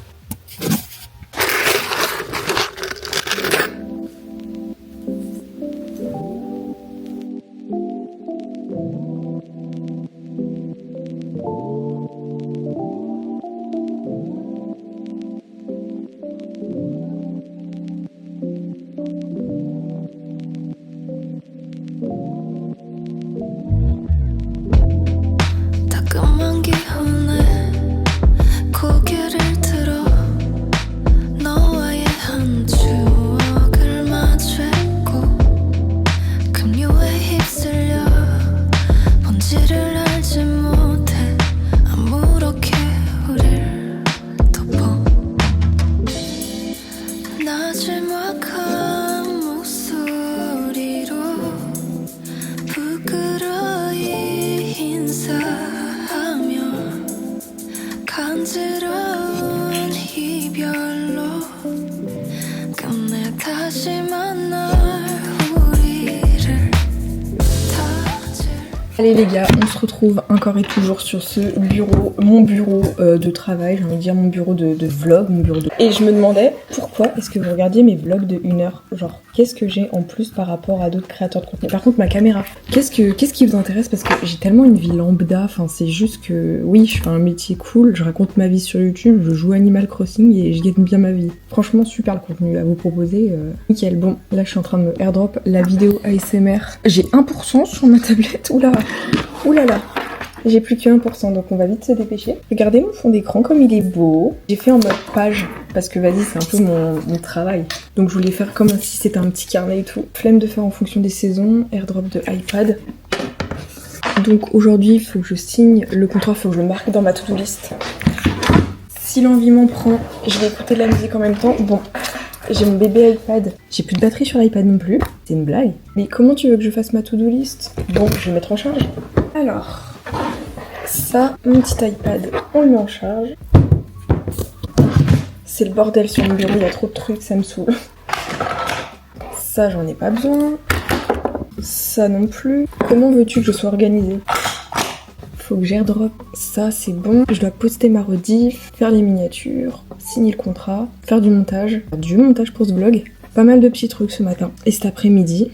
Allez les gars, on se retrouve encore et toujours sur ce bureau, mon bureau de travail, j'ai envie de dire mon bureau de vlog, mon bureau de... Et je me demandais pourquoi est-ce que vous regardiez mes vlogs de 1 heure, genre qu'est-ce que j'ai en plus par rapport à d'autres créateurs de contenu. Par contre ma caméra, qu'est-ce qui vous intéresse, parce que j'ai tellement une vie lambda, enfin c'est juste que oui je fais un métier cool, je raconte ma vie sur YouTube, je joue Animal Crossing et je gagne bien ma vie. Franchement super le contenu à vous proposer, nickel. Bon là je suis en train de me airdrop la vidéo ASMR, j'ai 1% sur ma tablette, oulala, j'ai plus que 1%, donc on va vite se dépêcher. Regardez mon fond d'écran comme il est beau. J'ai fait en mode page, parce que vas-y, c'est un peu mon travail. Donc je voulais faire comme si c'était un petit carnet et tout. Flemme de faire en fonction des saisons, airdrop de iPad. Donc aujourd'hui, il faut que je signe le contrat, il faut que je le marque dans ma to-do list. Si l'envie m'en prend, je vais écouter de la musique en même temps. Bon, j'ai mon bébé iPad. J'ai plus de batterie sur l'iPad non plus. C'est une blague. Mais comment tu veux que je fasse ma to-do list? Bon, je vais mettre en charge. Alors, ça, mon petit iPad, on le met en charge. C'est le bordel sur mon bureau, il y a trop de trucs, ça me saoule. Ça, j'en ai pas besoin. Ça non plus. Comment veux-tu que je sois organisée? faut que j'airdrop. Ça, c'est bon. Je dois poster ma rediff, faire les miniatures, signer le contrat, faire du montage. Du montage pour ce vlog. Pas mal de petits trucs ce matin. Et cet après-midi,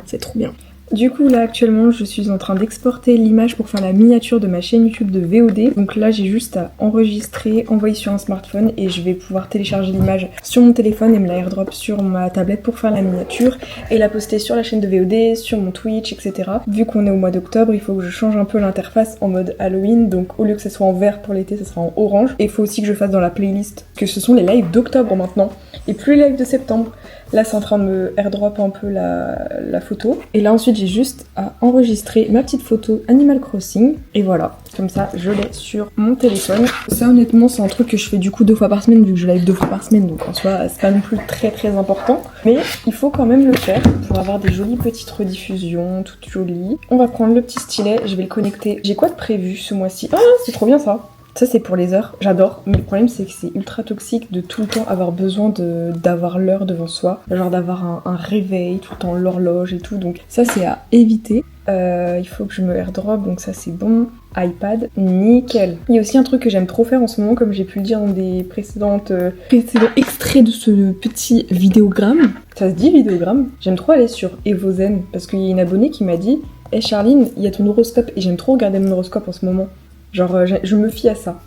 c'est trop bien. Du coup là actuellement je suis en train d'exporter l'image pour faire la miniature de ma chaîne YouTube de VOD. Donc là j'ai juste à enregistrer, envoyer sur un smartphone et je vais pouvoir télécharger l'image sur mon téléphone et me la airdrop sur ma tablette pour faire la miniature et la poster sur la chaîne de VOD, sur mon Twitch, etc. Vu qu'on est au mois d'octobre, il faut que je change un peu l'interface en mode Halloween. Donc au lieu que ça soit en vert pour l'été, ça sera en orange. Et il faut aussi que je fasse dans la playlist que ce sont les lives d'octobre maintenant et plus les lives de septembre. Là c'est en train de me airdrop un peu la photo. Et là ensuite j'ai juste à enregistrer ma petite photo Animal Crossing. Et voilà, comme ça je l'ai sur mon téléphone. Ça honnêtement c'est un truc que je fais du coup 2 fois par semaine vu que je live 2 fois par semaine. Donc en soi c'est pas non plus très important. Mais il faut quand même le faire pour avoir des jolies petites rediffusions, toutes jolies. On va prendre le petit stylet, je vais le connecter. J'ai quoi de prévu ce mois-ci? Ah c'est trop bien ça. Ça c'est pour les heures, j'adore, mais le problème c'est que c'est ultra toxique de tout le temps avoir besoin d'avoir l'heure devant soi, genre d'avoir un réveil, tout le temps l'horloge et tout, donc ça c'est à éviter. Il faut que je me airdrop, donc ça c'est bon. iPad, nickel. Il y a aussi un truc que j'aime trop faire en ce moment, comme j'ai pu le dire dans des précédents extraits de ce petit vidéogramme. Ça se dit vidéogramme? J'aime trop aller sur Evozen, parce qu'il y a une abonnée qui m'a dit « Hey Charline, il y a ton horoscope » et j'aime trop regarder mon horoscope en ce moment. Genre, je me fie à ça.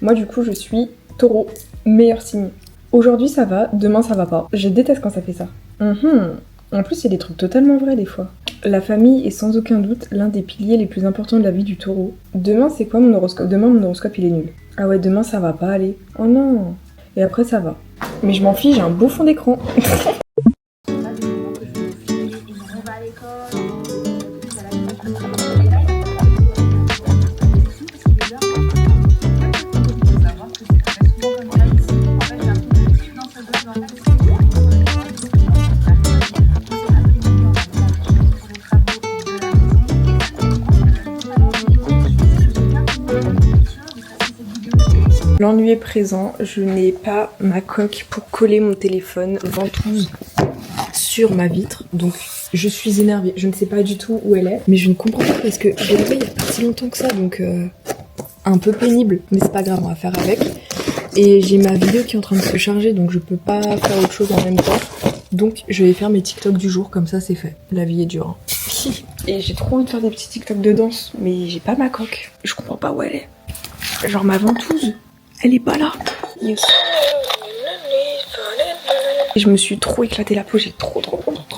Moi, du coup, je suis taureau. Meilleur signe. Aujourd'hui, ça va. Demain, ça va pas. Je déteste quand ça fait ça. En plus, il y a des trucs totalement vrais, des fois. La famille est sans aucun doute l'un des piliers les plus importants de la vie du taureau. Demain, c'est quoi mon horoscope? Demain, mon horoscope, il est nul. Ah ouais, demain, ça va pas aller. Oh non. Et après, ça va. Mais je m'en fiche, j'ai un beau fond d'écran. L'ennui est présent, je n'ai pas ma coque pour coller mon téléphone ventouse sur ma vitre, donc je suis énervée. Je ne sais pas du tout où elle est, mais je ne comprends pas parce que je l'avais il n'y a pas si longtemps que ça, donc un peu pénible, mais c'est pas grave, on va faire avec. Et j'ai ma vidéo qui est en train de se charger, donc je peux pas faire autre chose en même temps. Donc je vais faire mes TikTok du jour, comme ça c'est fait. La vie est dure. Hein. Et j'ai trop envie de faire des petits TikTok de danse, mais j'ai pas ma coque. Je comprends pas où elle est. Genre ma ventouse. Elle est pas là. Yes. Et je me suis trop éclaté la peau, j'ai trop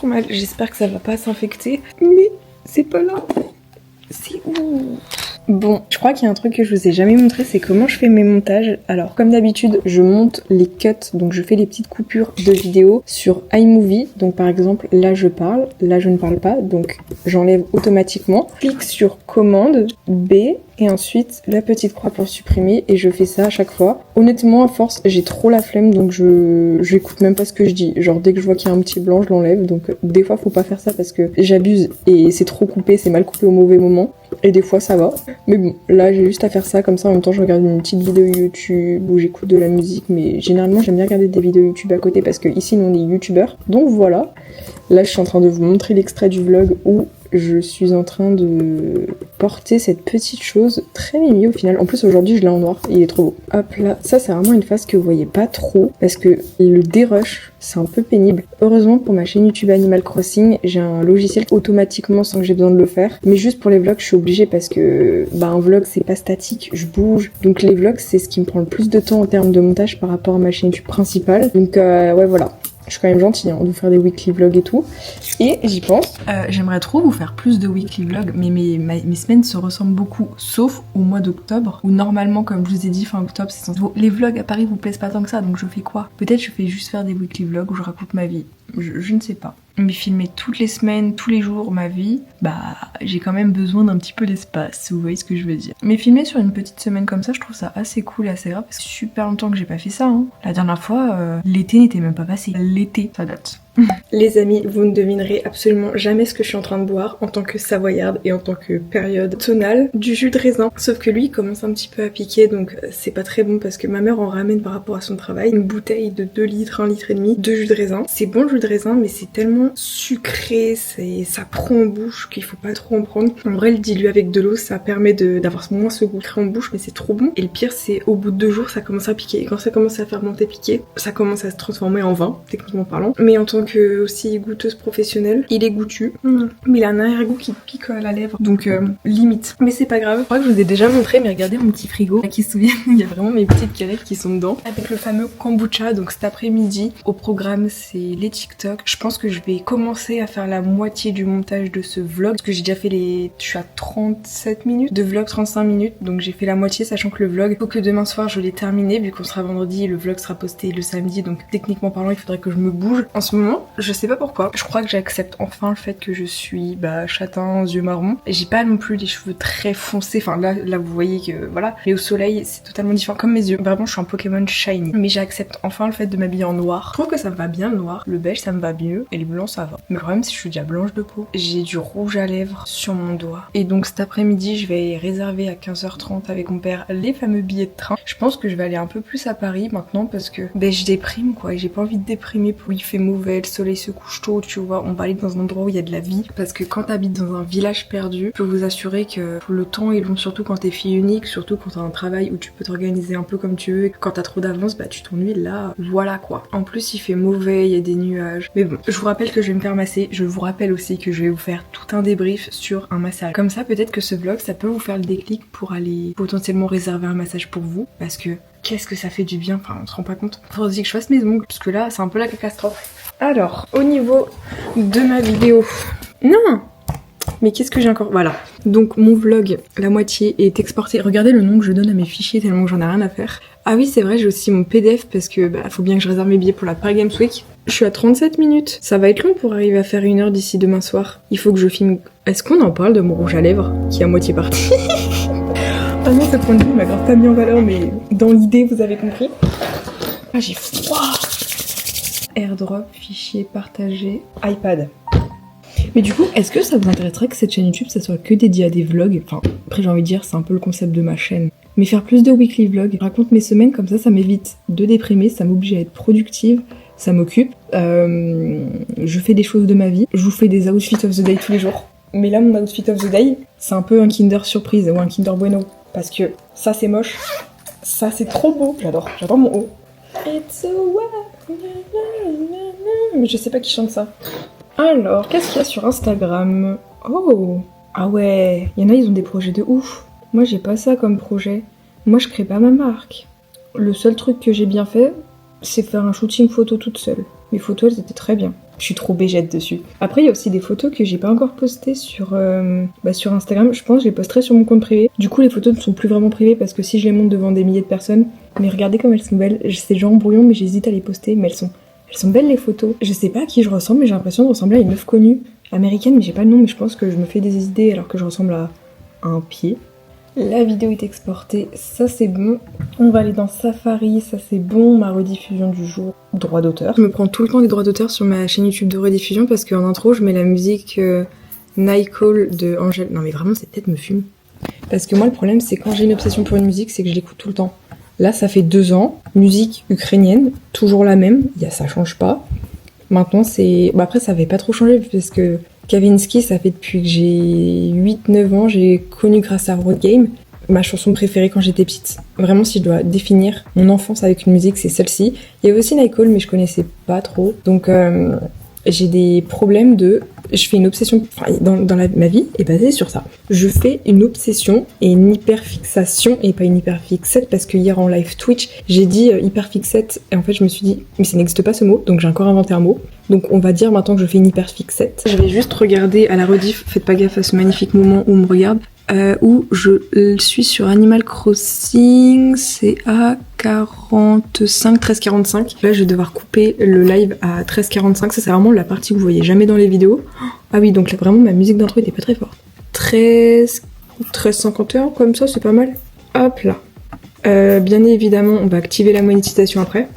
mal. J'espère que ça va pas s'infecter. Mais c'est pas là. C'est où? Bon, je crois qu'il y a un truc que je vous ai jamais montré, c'est comment je fais mes montages. Alors, comme d'habitude, je monte les cuts, donc je fais les petites coupures de vidéos sur iMovie. Donc par exemple, là je parle, là je ne parle pas, donc j'enlève automatiquement. Clique sur commande, B, et ensuite la petite croix pour supprimer, et je fais ça à chaque fois. Honnêtement, à force, j'ai trop la flemme, donc j'écoute même pas ce que je dis. Genre dès que je vois qu'il y a un petit blanc, je l'enlève. Donc des fois, faut pas faire ça parce que j'abuse et c'est trop coupé, c'est mal coupé au mauvais moment. Et des fois ça va. Mais bon, là j'ai juste à faire ça, comme ça en même temps je regarde une petite vidéo YouTube où j'écoute de la musique. Mais généralement j'aime bien regarder des vidéos YouTube à côté parce que ici nous on est youtubeurs. Donc voilà, là je suis en train de vous montrer l'extrait du vlog où je suis en train de porter cette petite chose très mimi au final. En plus aujourd'hui je l'ai en noir, il est trop beau. Hop là, ça c'est vraiment une phase que vous voyez pas trop parce que le dérush c'est un peu pénible. Heureusement pour ma chaîne YouTube Animal Crossing, j'ai un logiciel automatiquement sans que j'ai besoin de le faire. Mais juste pour les vlogs je suis obligée parce que un vlog c'est pas statique, je bouge. Donc les vlogs c'est ce qui me prend le plus de temps en termes de montage par rapport à ma chaîne YouTube principale. Donc ouais voilà. Je suis quand même gentille hein, de vous faire des weekly vlogs et tout. Et j'y pense. J'aimerais trop vous faire plus de weekly vlogs, mais mes semaines se ressemblent beaucoup. Sauf au mois d'octobre, où normalement, comme je vous ai dit, fin octobre, c'est censé... Les vlogs à Paris vous plaisent pas tant que ça, donc je fais quoi? Peut-être je fais juste faire des weekly vlogs où je raconte ma vie. Je ne sais pas. Mais filmer toutes les semaines, tous les jours ma vie, j'ai quand même besoin d'un petit peu d'espace, vous voyez ce que je veux dire. Mais filmer sur une petite semaine comme ça, je trouve ça assez cool et assez grave, parce que c'est super longtemps que j'ai pas fait ça. Hein. La dernière fois, l'été n'était même pas passé. L'été, ça date. Les amis, vous ne devinerez absolument jamais ce que je suis en train de boire en tant que savoyarde et en tant que période tonale, du jus de raisin. Sauf que lui il commence un petit peu à piquer, donc c'est pas très bon parce que ma mère en ramène par rapport à son travail une bouteille de 2 litres, 1 litre et demi de jus de raisin. C'est bon le jus de raisin, mais c'est tellement sucré, ça prend en bouche qu'il faut pas trop en prendre. En vrai, le diluer avec de l'eau, ça permet d'avoir moins ce goût sucré en bouche, mais c'est trop bon. Et le pire, c'est au bout de 2 jours, ça commence à piquer. Et quand ça commence à fermenter piquer, ça commence à se transformer en vin, techniquement parlant. Mais en tant que aussi goûteuse professionnelle, il est goûtu. Mais il a un arrière-goût qui pique à la lèvre, donc limite. Mais c'est pas grave. Je crois que je vous ai déjà montré, mais regardez mon petit frigo. Qui se souviennent, il y a vraiment mes petites carettes qui sont dedans. Avec le fameux kombucha, donc cet après-midi, au programme, c'est les TikTok. Je pense que je vais commencer à faire la moitié du montage de ce vlog, parce que j'ai déjà fait je suis à 37 minutes de vlog, 35 minutes, donc j'ai fait la moitié, sachant que le vlog, faut que demain soir je l'ai terminé, vu qu'on sera vendredi, le vlog sera posté le samedi, donc techniquement parlant, il faudrait que je me bouge. En ce moment, je sais pas pourquoi, je crois que j'accepte enfin le fait que je suis châtain, yeux marrons. J'ai pas non plus les cheveux très foncés, enfin là vous voyez que voilà, mais au soleil c'est totalement différent, comme mes yeux. Vraiment, je suis un Pokémon shiny. Mais j'accepte enfin le fait de m'habiller en noir. Je trouve que ça me va bien le noir, le beige ça me va mieux, et les blancs ça va. Mais le problème c'est que je suis déjà blanche de peau. J'ai du rouge à lèvres sur mon doigt. Et donc cet après-midi, je vais réserver à 15h30 avec mon père les fameux billets de train. Je pense que je vais aller un peu plus à Paris maintenant parce que je déprime quoi, et j'ai pas envie de déprimer pour il fait mauvais, le soleil se couche tôt, tu vois. On va aller dans un endroit où il y a de la vie, parce que quand t'habites dans un village perdu, je peux vous assurer que le temps est long, surtout quand t'es fille unique, surtout quand t'as un travail où tu peux t'organiser un peu comme tu veux. Quand t'as trop d'avance, tu t'ennuies là, voilà quoi. En plus il fait mauvais, il y a des nuages. Mais bon, je vous rappelle que je vais me faire masser. Je vous rappelle aussi que je vais vous faire tout un débrief sur un massage. Comme ça, peut-être que ce vlog, ça peut vous faire le déclic pour aller potentiellement réserver un massage pour vous, parce que qu'est-ce que ça fait du bien, enfin on se rend pas compte. Faut aussi que je fasse mes ongles, parce que là c'est un peu la catastrophe. Alors, au niveau de ma vidéo... Non! Mais qu'est-ce que j'ai encore... Voilà. Donc mon vlog, la moitié est exporté. Regardez le nom que je donne à mes fichiers tellement que j'en ai rien à faire. Ah oui, c'est vrai, j'ai aussi mon PDF parce que faut bien que je réserve mes billets pour la Paris Games Week. Je suis à 37 minutes. Ça va être long pour arriver à faire 1 heure d'ici demain soir. Il faut que je filme... Est-ce qu'on en parle de mon rouge à lèvres qui est à moitié parti? Ah non, ce point de vue m'a grave pas mis en valeur, mais dans l'idée, vous avez compris. Ah, j'ai froid. AirDrop, fichier partagé, iPad. Mais du coup, est-ce que ça vous intéresserait que cette chaîne YouTube, ça soit que dédié à des vlogs? Enfin, après j'ai envie de dire, c'est un peu le concept de ma chaîne. Mais faire plus de weekly vlogs, je raconte mes semaines, comme ça m'évite de déprimer, ça m'oblige à être productive, ça m'occupe. Je fais des choses de ma vie, je vous fais des outfits of the day tous les jours. Mais là, mon outfit of the day, c'est un peu un Kinder Surprise ou un Kinder Bueno. Parce que ça c'est moche, ça c'est trop beau, j'adore mon haut. It's so wild. Mais je sais pas qui chante ça. Alors, qu'est-ce qu'il y a sur Instagram? Oh! Ah ouais, il y en a, ils ont des projets de ouf. Moi, j'ai pas ça comme projet. Moi, je crée pas ma marque. Le seul truc que j'ai bien fait, c'est faire un shooting photo toute seule. Mes photos, elles étaient très bien. Je suis trop bégette dessus. Après, il y a aussi des photos que j'ai pas encore postées sur Instagram. Je pense que je les posterai sur mon compte privé. Du coup, les photos ne sont plus vraiment privées parce que si je les montre devant des milliers de personnes... Mais regardez comme elles sont belles. C'est genre brouillon, mais j'hésite à les poster. Mais elles sont belles les photos. Je sais pas à qui je ressemble, mais j'ai l'impression de ressembler à une meuf connue. Américaine, mais j'ai pas le nom, mais je pense que je me fais des idées alors que je ressemble à un pied. La vidéo est exportée, ça c'est bon. On va aller dans Safari, ça c'est bon. Ma rediffusion du jour, droit d'auteur. Je me prends tout le temps des droits d'auteur sur ma chaîne YouTube de rediffusion parce qu'en intro je mets la musique Nightcall de Angèle. Non mais vraiment cette tête me fume. Parce que moi le problème c'est quand j'ai une obsession pour une musique, c'est que je l'écoute tout le temps. Là ça fait 2 ans, musique ukrainienne, toujours la même, ça change pas. Maintenant c'est... après ça avait pas trop changé parce que Kavinsky, ça fait depuis que j'ai 8-9 ans, j'ai connu grâce à Road Game ma chanson préférée quand j'étais petite. Vraiment, si je dois définir mon enfance avec une musique, c'est celle-ci. Il y avait aussi Nightcall, mais je connaissais pas trop. Donc, j'ai des problèmes je fais une obsession... Enfin, ma vie est basée sur ça. Je fais une obsession et une hyperfixation, et pas une hyperfixette, parce que hier en live Twitch, j'ai dit hyperfixette, et en fait, je me suis dit, mais ça n'existe pas ce mot, donc j'ai encore inventé un mot. Donc on va dire maintenant que je fais une hyperfixette. Je vais juste regarder à la rediff, faites pas gaffe à ce magnifique moment où on me regarde, où je suis sur Animal Crossing, c'est à 13h45. Là je vais devoir couper le live à 13h45, ça c'est vraiment la partie que vous voyez jamais dans les vidéos. Ah oui, donc là vraiment ma musique d'intro était pas très forte. 13h51, comme ça c'est pas mal. Hop là. Bien évidemment on va activer la monétisation après.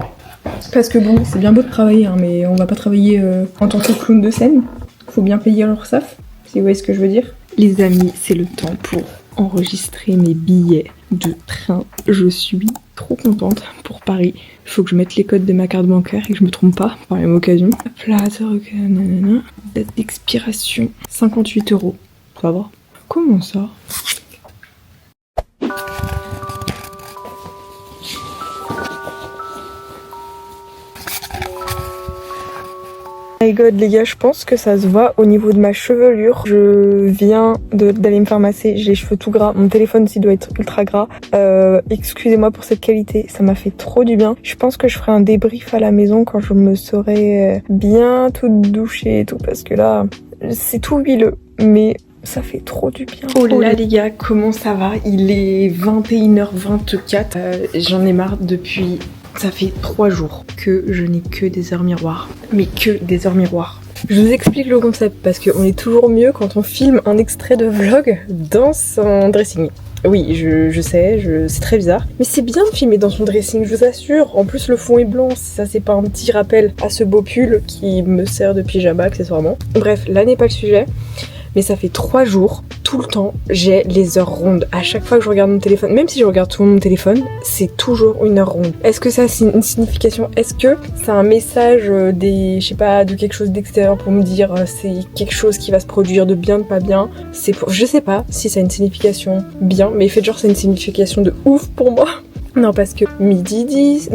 Parce que bon, c'est bien beau de travailler, hein, mais on va pas travailler en tant que clown de scène. Faut bien payer l'URSSAF, si vous voyez ce que je veux dire. Les amis, c'est le temps pour enregistrer mes billets de train. Je suis trop contente pour Paris. Il faut que je mette les codes de ma carte bancaire et que je me trompe pas par la même occasion. Hop là, nanana. Date d'expiration 58 €. Ça va? Comment ça? Oh my god les gars, je pense que ça se voit au niveau de ma chevelure. Je viens d'aller me faire masser, j'ai les cheveux tout gras, mon téléphone aussi doit être ultra gras. Excusez-moi pour cette qualité, ça m'a fait trop du bien. Je pense que je ferai un débrief à la maison quand je me serai bien toute douchée et tout, parce que là, c'est tout huileux, mais ça fait trop du bien. Oh là les gars, comment ça va? Il est 21h24, j'en ai marre depuis... Ça fait 3 jours que je n'ai que des heures miroirs. Mais que des heures miroirs. Je vous explique le concept parce qu'on est toujours mieux quand on filme un extrait de vlog dans son dressing. Oui, je sais, c'est très bizarre. Mais c'est bien de filmer dans son dressing, je vous assure. En plus, le fond est blanc, ça c'est pas un petit rappel à ce beau pull qui me sert de pyjama accessoirement. Bref, là n'est pas le sujet. Mais ça fait 3 jours, tout le temps, j'ai les heures rondes. À chaque fois que je regarde mon téléphone, même si je regarde tout mon téléphone, c'est toujours une heure ronde. Est-ce que ça a une signification? Est-ce que c'est un message je sais pas, de quelque chose d'extérieur pour me dire c'est quelque chose qui va se produire de bien, de pas bien? Je sais pas si ça a une signification bien, mais faites genre c'est une signification de ouf pour moi. Non, parce que midi 12,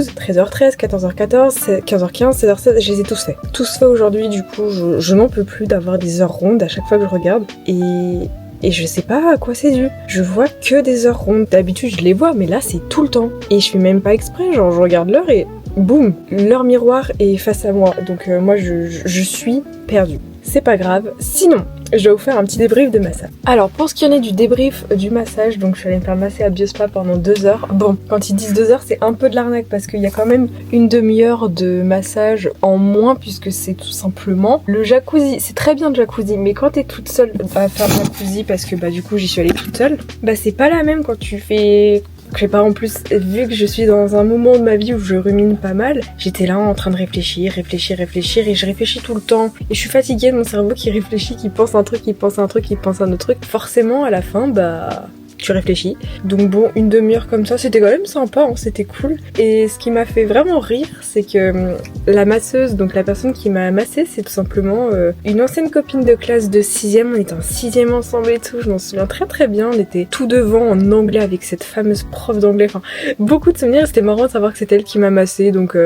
13h13, 14h14, 15h15, 16h16, je les ai tous faits. Tous faits aujourd'hui, du coup, je n'en peux plus d'avoir des heures rondes à chaque fois que je regarde. Et je sais pas à quoi c'est dû. Je vois que des heures rondes. D'habitude, je les vois, mais là, c'est tout le temps. Et je fais même pas exprès, genre, je regarde l'heure et boum, l'heure miroir est face à moi. Donc moi, je suis perdue. C'est pas grave. Sinon, je vais vous faire un petit débrief de massage. Alors, pour ce qui en est du débrief du massage, donc je suis allée me faire masser à Biospa pendant 2 heures. Bon, quand ils disent 2 heures, c'est un peu de l'arnaque parce qu'il y a quand même une demi-heure de massage en moins puisque c'est tout simplement le jacuzzi. C'est très bien le jacuzzi, mais quand t'es toute seule à faire le jacuzzi parce que bah du coup j'y suis allée toute seule, bah c'est pas la même quand tu fais... Je sais pas, en plus, vu que je suis dans un moment de ma vie où je rumine pas mal, j'étais là en train de réfléchir, et je réfléchis tout le temps. Et je suis fatiguée de mon cerveau qui réfléchit, qui pense un truc, qui pense un truc, qui pense un autre truc. Forcément, à la fin, bah... tu réfléchis. Donc bon, une demi-heure comme ça, c'était quand même sympa, hein, c'était cool. Et ce qui m'a fait vraiment rire, c'est que la masseuse, donc la personne qui m'a massée, c'est tout simplement une ancienne copine de classe de 6ème. On était en 6ème ensemble et tout, je m'en souviens très très bien. On était tout devant en anglais avec cette fameuse prof d'anglais. Enfin, beaucoup de souvenirs, c'était marrant de savoir que c'était elle qui m'a massée, donc...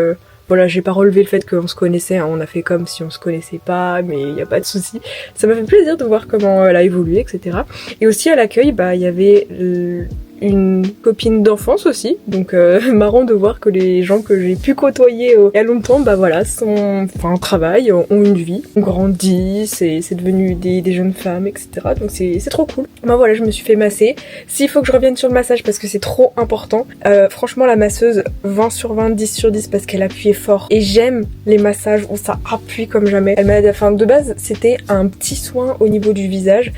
Voilà, j'ai pas relevé le fait qu'on se connaissait, hein. On a fait comme si on se connaissait pas, mais y a pas de souci. Ça m'a fait plaisir de voir comment elle a évolué, etc. Et aussi à l'accueil, bah il y avait une copine d'enfance aussi, donc marrant de voir que les gens que j'ai pu côtoyer il y a longtemps, bah voilà, travaillent, ont une vie, ont grandi, c'est devenu des jeunes femmes, etc. Donc c'est trop cool. Bah voilà, je me suis fait masser. S'il faut que je revienne sur le massage parce que c'est trop important, franchement la masseuse 20 sur 20, 10 sur 10 parce qu'elle appuyait fort. Et j'aime les massages où ça appuie comme jamais. Elle m'a, enfin de base c'était un petit soin au niveau du visage,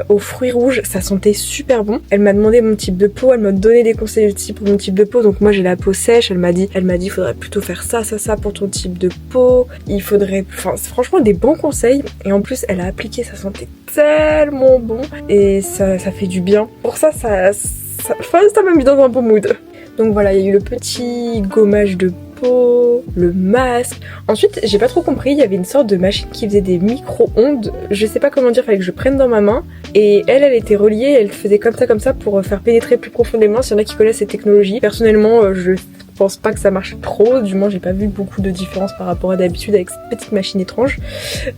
aux fruits rouges, ça sentait super bon. Elle m'a demandé mon type de peau, elle m'a donné des conseils aussi pour mon type de peau, donc moi j'ai la peau sèche, elle m'a dit il faudrait plutôt faire ça pour ton type de peau, il faudrait, enfin franchement des bons conseils, et en plus elle a appliqué, ça sentait tellement bon, et ça fait du bien. Pour ça m'a mis dans un bon mood. Donc voilà, il y a eu le petit gommage de peau, le masque. Ensuite, j'ai pas trop compris, il y avait une sorte de machine qui faisait des micro-ondes. Je sais pas comment dire, fallait que je prenne dans ma main. Et elle était reliée, elle faisait comme ça pour faire pénétrer plus profondément. S'il y en a qui connaissent cette technologie. Personnellement, je pense pas que ça marche trop, du moins j'ai pas vu beaucoup de différence par rapport à d'habitude avec cette petite machine étrange.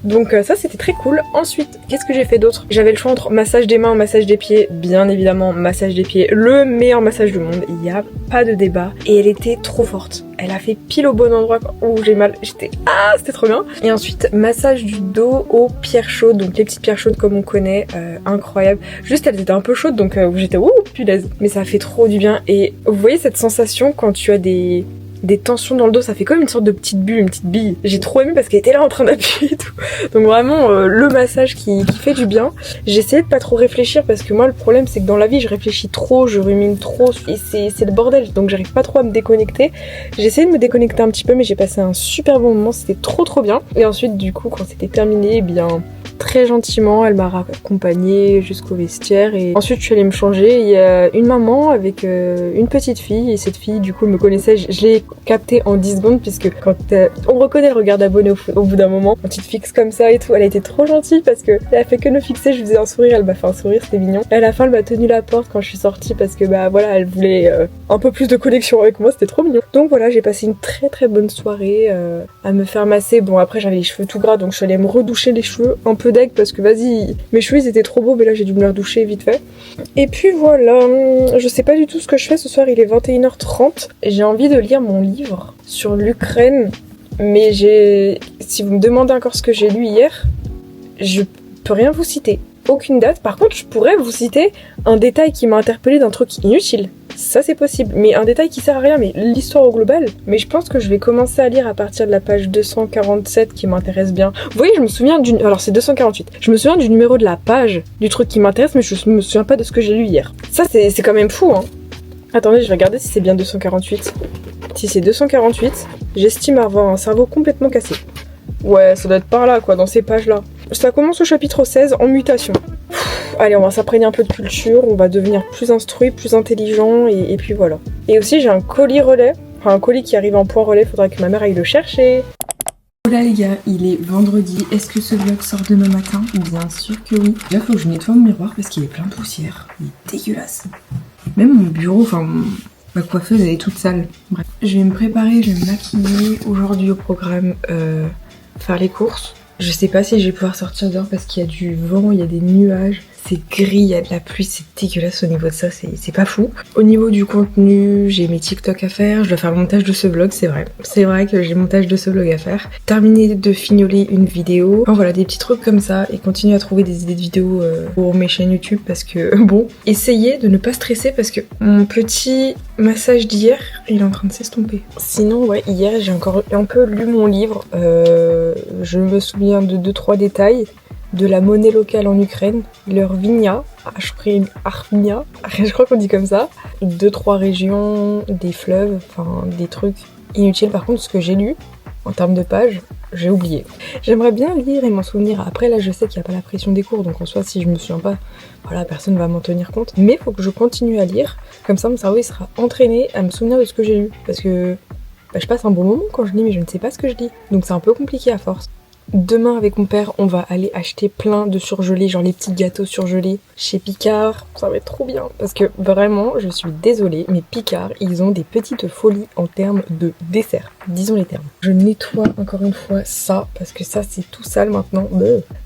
Donc ça c'était très cool. Ensuite, qu'est-ce que j'ai fait d'autre? J'avais le choix entre massage des mains, massage des pieds, bien évidemment massage des pieds, le meilleur massage du monde, il y a pas de débat. Et elle était trop forte. Elle a fait pile au bon endroit où j'ai mal, c'était trop bien. Et ensuite, massage du dos aux pierres chaudes, donc les petites pierres chaudes comme on connaît, incroyable. Juste elles étaient un peu chaudes, donc j'étais ouh punaise. Mais ça fait trop du bien. Et vous voyez cette sensation quand tu as des des tensions dans le dos, ça fait comme une sorte de petite bulle, une petite bille. J'ai trop aimé parce qu'elle était là en train d'appuyer et tout. Donc vraiment le massage qui fait du bien. J'ai essayé de pas trop réfléchir parce que moi le problème c'est que dans la vie je réfléchis trop, je rumine trop et c'est le bordel, donc j'arrive pas trop à me déconnecter. J'ai essayé de me déconnecter un petit peu mais j'ai passé un super bon moment, c'était trop bien. Et ensuite du coup quand c'était terminé, eh bien très gentiment elle m'a accompagnée jusqu'au vestiaire et ensuite je suis allée me changer. Il y a une maman avec une petite fille et cette fille du coup elle me connaissait, je l'ai captée en 10 secondes puisque quand on reconnaît le regard d'abonné au bout d'un moment, quand tu te fixes comme ça et tout, elle a été trop gentille parce que elle a fait que me fixer, je faisais un sourire, elle m'a fait un sourire, c'était mignon. Et à la fin elle m'a tenu la porte quand je suis sortie parce que bah voilà elle voulait un peu plus de connexion avec moi, c'était trop mignon. Donc voilà j'ai passé une très bonne soirée à me faire masser. Bon après j'avais les cheveux tout gras donc je suis allée me redoucher les cheveux un peu deg parce que vas-y mes cheveux ils étaient trop beaux mais là j'ai dû me les redoucher vite fait. Et puis voilà, je sais pas du tout ce que je fais ce soir, il est 21h30 et j'ai envie de lire mon livre sur l'Ukraine mais si vous me demandez encore ce que j'ai lu hier, je peux rien vous citer, aucune date. Par contre je pourrais vous citer un détail qui m'a interpellée d'un truc inutile. Ça c'est possible, mais un détail qui sert à rien, mais l'histoire au global. Mais je pense que je vais commencer à lire à partir de la page 247 qui m'intéresse bien. Vous voyez, je me souviens alors c'est 248. Je me souviens du numéro de la page du truc qui m'intéresse, mais je me souviens pas de ce que j'ai lu hier. Ça c'est quand même fou, hein. Attendez, je vais regarder si c'est bien 248. Si c'est 248, j'estime avoir un cerveau complètement cassé. Ouais, ça doit être par là, quoi, dans ces pages-là. Ça commence au chapitre 16, en mutation. Allez, on va s'imprégner un peu de culture, on va devenir plus instruit, plus intelligent, et puis voilà. Et aussi, j'ai un colis relais, enfin un colis qui arrive en point relais, faudra que ma mère aille le chercher. Voilà les gars, il est vendredi, est-ce que ce vlog sort demain matin? Bien sûr que oui. Là, faut que je nettoie mon miroir parce qu'il est plein de poussière, il est dégueulasse. Même mon bureau, enfin ma coiffeuse, elle est toute sale. Bref, je vais me préparer, je vais me maquiller. Aujourd'hui au programme, faire les courses. Je sais pas si je vais pouvoir sortir dehors parce qu'il y a du vent, il y a des nuages. C'est gris, il y a de la pluie, c'est dégueulasse au niveau de ça, c'est pas fou. Au niveau du contenu, j'ai mes TikTok à faire, je dois faire le montage de ce vlog, c'est vrai. C'est vrai que j'ai le montage de ce vlog à faire. Terminer de fignoler une vidéo. Enfin voilà, des petits trucs comme ça et continuer à trouver des idées de vidéos pour mes chaînes YouTube parce que bon, essayez de ne pas stresser parce que mon petit massage d'hier, il est en train de s'estomper. Sinon ouais, hier j'ai encore un peu lu mon livre, je me souviens de 2-3 détails. De la monnaie locale en Ukraine, leur Vinia, Armia, je crois qu'on dit comme ça, 2-3 régions, des fleuves, enfin des trucs inutiles. Par contre, ce que j'ai lu, en termes de pages, j'ai oublié. J'aimerais bien lire et m'en souvenir. Après là, je sais qu'il n'y a pas la pression des cours, donc en soi, si je me souviens pas, voilà, personne va m'en tenir compte. Mais il faut que je continue à lire, comme ça mon cerveau il sera entraîné à me souvenir de ce que j'ai lu. Parce que je passe un bon moment quand je lis, mais je ne sais pas ce que je lis. Donc c'est un peu compliqué à force. Demain avec mon père on va aller acheter plein de surgelés, genre les petits gâteaux surgelés chez Picard, ça va être trop bien parce que vraiment je suis désolée mais Picard ils ont des petites folies en termes de dessert, disons les termes. Je nettoie encore une fois ça parce que ça c'est tout sale maintenant,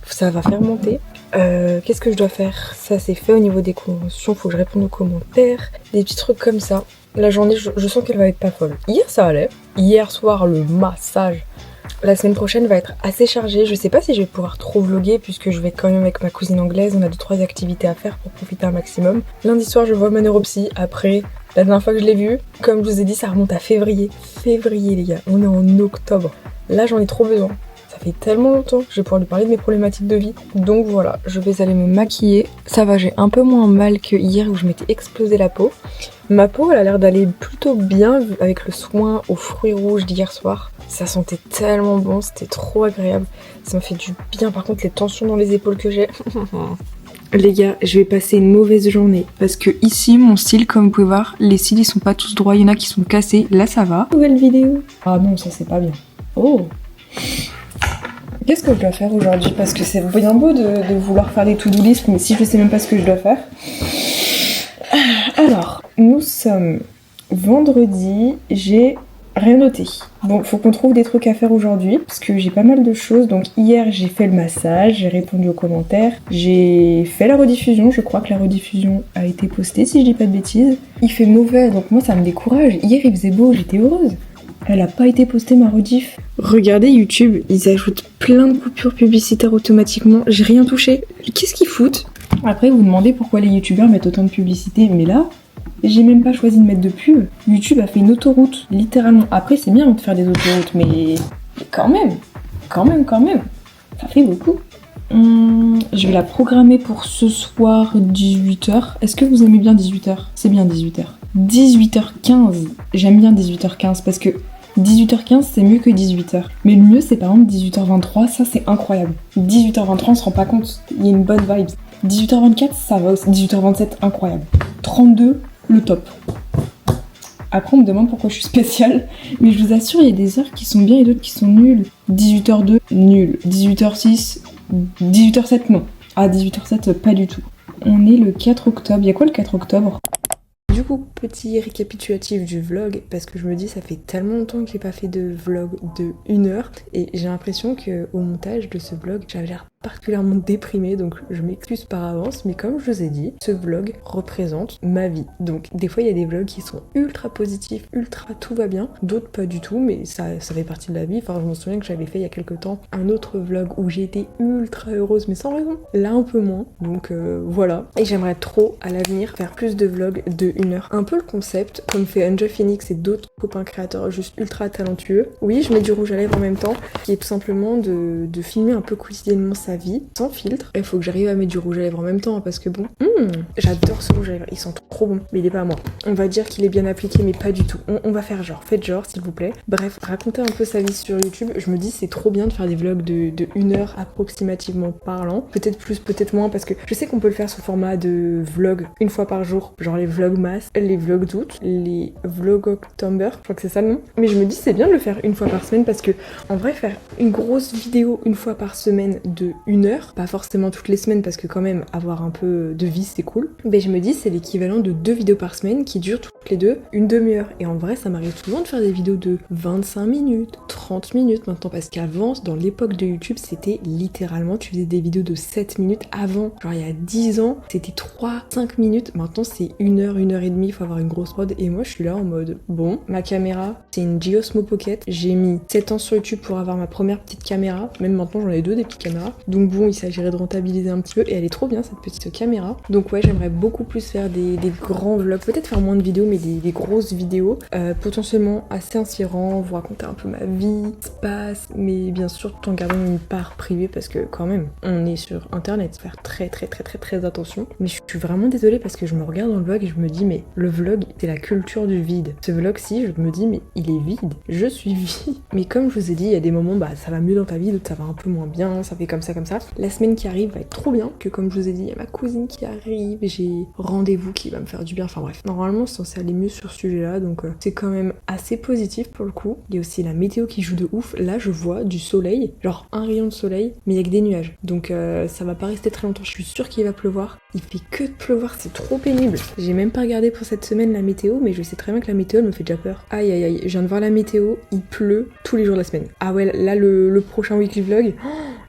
ça va fermenter. Qu'est-ce que je dois faire? Ça c'est fait au niveau des conventions, faut que je réponde aux commentaires, des petits trucs comme ça. La journée je sens qu'elle va être pas folle. Hier ça allait, hier soir le massage. La semaine prochaine va être assez chargée, je sais pas si je vais pouvoir trop vlogger puisque je vais quand même avec ma cousine anglaise, on a 2-3 activités à faire pour profiter un maximum. Lundi soir je vois ma neuropsy, après la dernière fois que je l'ai vue, comme je vous ai dit ça remonte à février. Février les gars, on est en octobre, là j'en ai trop besoin. Ça fait tellement longtemps que je vais pouvoir lui parler de mes problématiques de vie. Donc voilà, je vais aller me maquiller. Ça va, j'ai un peu moins mal que hier où je m'étais explosé la peau. Ma peau, elle a l'air d'aller plutôt bien avec le soin aux fruits rouges d'hier soir. Ça sentait tellement bon, c'était trop agréable. Ça m'a fait du bien, par contre les tensions dans les épaules que j'ai. Les gars, je vais passer une mauvaise journée parce que ici, mon cil, comme vous pouvez voir, les cils ils sont pas tous droits, il y en a qui sont cassés. Là ça va. Nouvelle vidéo. Ah non, ça c'est pas bien. Oh. Qu'est-ce que je dois faire aujourd'hui? Parce que c'est bien beau de vouloir faire des to-do list, mais si je sais même pas ce que je dois faire. Alors, nous sommes vendredi, j'ai rien noté. Bon, faut qu'on trouve des trucs à faire aujourd'hui, parce que j'ai pas mal de choses. Donc hier, j'ai fait le massage, j'ai répondu aux commentaires, j'ai fait la rediffusion, je crois que la rediffusion a été postée, si je dis pas de bêtises. Il fait mauvais, donc moi ça me décourage. Hier, il faisait beau, j'étais heureuse. Elle a pas été postée ma rediff. Regardez YouTube, ils ajoutent plein de coupures publicitaires automatiquement. J'ai rien touché. Qu'est-ce qu'ils foutent? Après vous vous demandez pourquoi les youtubeurs mettent autant de publicité, mais là, J'ai même pas choisi de mettre de pub. YouTube a fait une autoroute, littéralement. Après, c'est bien de faire des autoroutes, mais quand même, ça fait beaucoup. Je vais la programmer pour ce soir 18h. Est-ce que vous aimez bien 18h? C'est bien 18h. 18h15. J'aime bien 18h15 parce que 18h15 c'est mieux que 18h. Mais le mieux c'est par exemple 18h23, ça c'est incroyable. 18h23 on se rend pas compte, il y a une bonne vibe. 18h24 ça va aussi. 18h27 incroyable. 32 le top. Après on me demande pourquoi je suis spéciale, mais je vous assure il y a des heures qui sont bien et d'autres qui sont nulles. 18h02 nul. 18h06 18h07 non. Ah 18h07 pas du tout. On est le 4 octobre. Il y a quoi le 4 octobre? Du coup, petit récapitulatif du vlog, parce que je me dis ça fait tellement longtemps que j'ai pas fait de vlog de 1 heure, et j'ai l'impression qu'au montage de ce vlog, j'avais l'air particulièrement déprimée, donc je m'excuse par avance, mais comme je vous ai dit, ce vlog représente ma vie. Donc des fois il y a des vlogs qui sont ultra positifs, ultra tout va bien, d'autres pas du tout, mais ça fait partie de la vie. Enfin je me souviens que j'avais fait il y a quelques temps un autre vlog où j'ai été ultra heureuse, mais sans raison. Là un peu moins, donc voilà. Et j'aimerais trop à l'avenir faire plus de vlogs de 1 heure. Un peu le concept, comme fait Anja Phoenix et d'autres copains créateurs juste ultra talentueux. Oui, je mets du rouge à lèvres en même temps, qui est tout simplement de filmer un peu quotidiennement sa vie, sans filtre. Il faut que j'arrive à mettre du rouge à lèvres en même temps, parce que bon, j'adore ce rouge à lèvres, il sent trop bon, mais il est pas à moi. On va dire qu'il est bien appliqué, mais pas du tout. On va faire genre, faites genre, s'il vous plaît. Bref, raconter un peu sa vie sur YouTube, je me dis c'est trop bien de faire des vlogs de 1 heure approximativement parlant. Peut-être plus, peut-être moins, parce que je sais qu'on peut le faire sous format de vlog 1 fois par jour, genre les vlogmas, les vlogs d'août, les vlog october, je crois que c'est ça le nom. Mais je me dis c'est bien de le faire 1 fois par semaine, parce que en vrai faire une grosse vidéo 1 fois par semaine de 1 heure, pas forcément toutes les semaines parce que quand même avoir un peu de vie c'est cool, mais je me dis c'est l'équivalent de 2 vidéos par semaine qui durent toutes les deux une demi-heure. Et en vrai ça m'arrive souvent de faire des vidéos de 25 minutes, 30 minutes maintenant, parce qu'avant dans l'époque de YouTube c'était littéralement tu faisais des vidéos de 7 minutes. Avant, genre il y a 10 ans c'était 3-5 minutes, maintenant c'est 1 heure, 1 heure et demie, il faut avoir une grosse prod. Et moi je suis là en mode bon, ma caméra c'est une Giosmo Pocket, j'ai mis 7 ans sur YouTube pour avoir ma première petite caméra, même maintenant j'en ai 2 des petites caméras, donc bon il s'agirait de rentabiliser un petit peu, et elle est trop bien cette petite caméra. Donc ouais j'aimerais beaucoup plus faire des grands vlogs, peut-être faire moins de vidéos mais des grosses vidéos, potentiellement assez inspirants, vous raconter un peu ma vie, ce qui se passe, mais bien sûr tout en gardant une part privée parce que quand même on est sur internet, faire très attention. Mais je suis vraiment désolée parce que je me regarde dans le vlog et je me dis mais le vlog c'est la culture du vide. Ce vlog-ci je me dis mais il est vide, je suis vide. Mais comme je vous ai dit, il y a des moments bah ça va mieux dans ta vie, d'autres ça va un peu moins bien, ça fait comme ça. La semaine qui arrive va être trop bien, que comme je vous ai dit, il y a ma cousine qui arrive, j'ai rendez-vous qui va me faire du bien, enfin bref. Normalement c'est censé aller mieux sur ce sujet-là, donc c'est quand même assez positif pour le coup. Il y a aussi la météo qui joue de ouf. Là je vois du soleil, genre un rayon de soleil, mais il y a que des nuages. Donc ça va pas rester très longtemps, je suis sûre qu'il va pleuvoir. Il fait que de pleuvoir, c'est trop pénible. J'ai même pas regardé pour cette semaine la météo, mais je sais très bien que la météo elle me fait déjà peur. Aïe aïe aïe, je viens de voir la météo, il pleut tous les jours de la semaine. Ah ouais, là le prochain weekly vlog,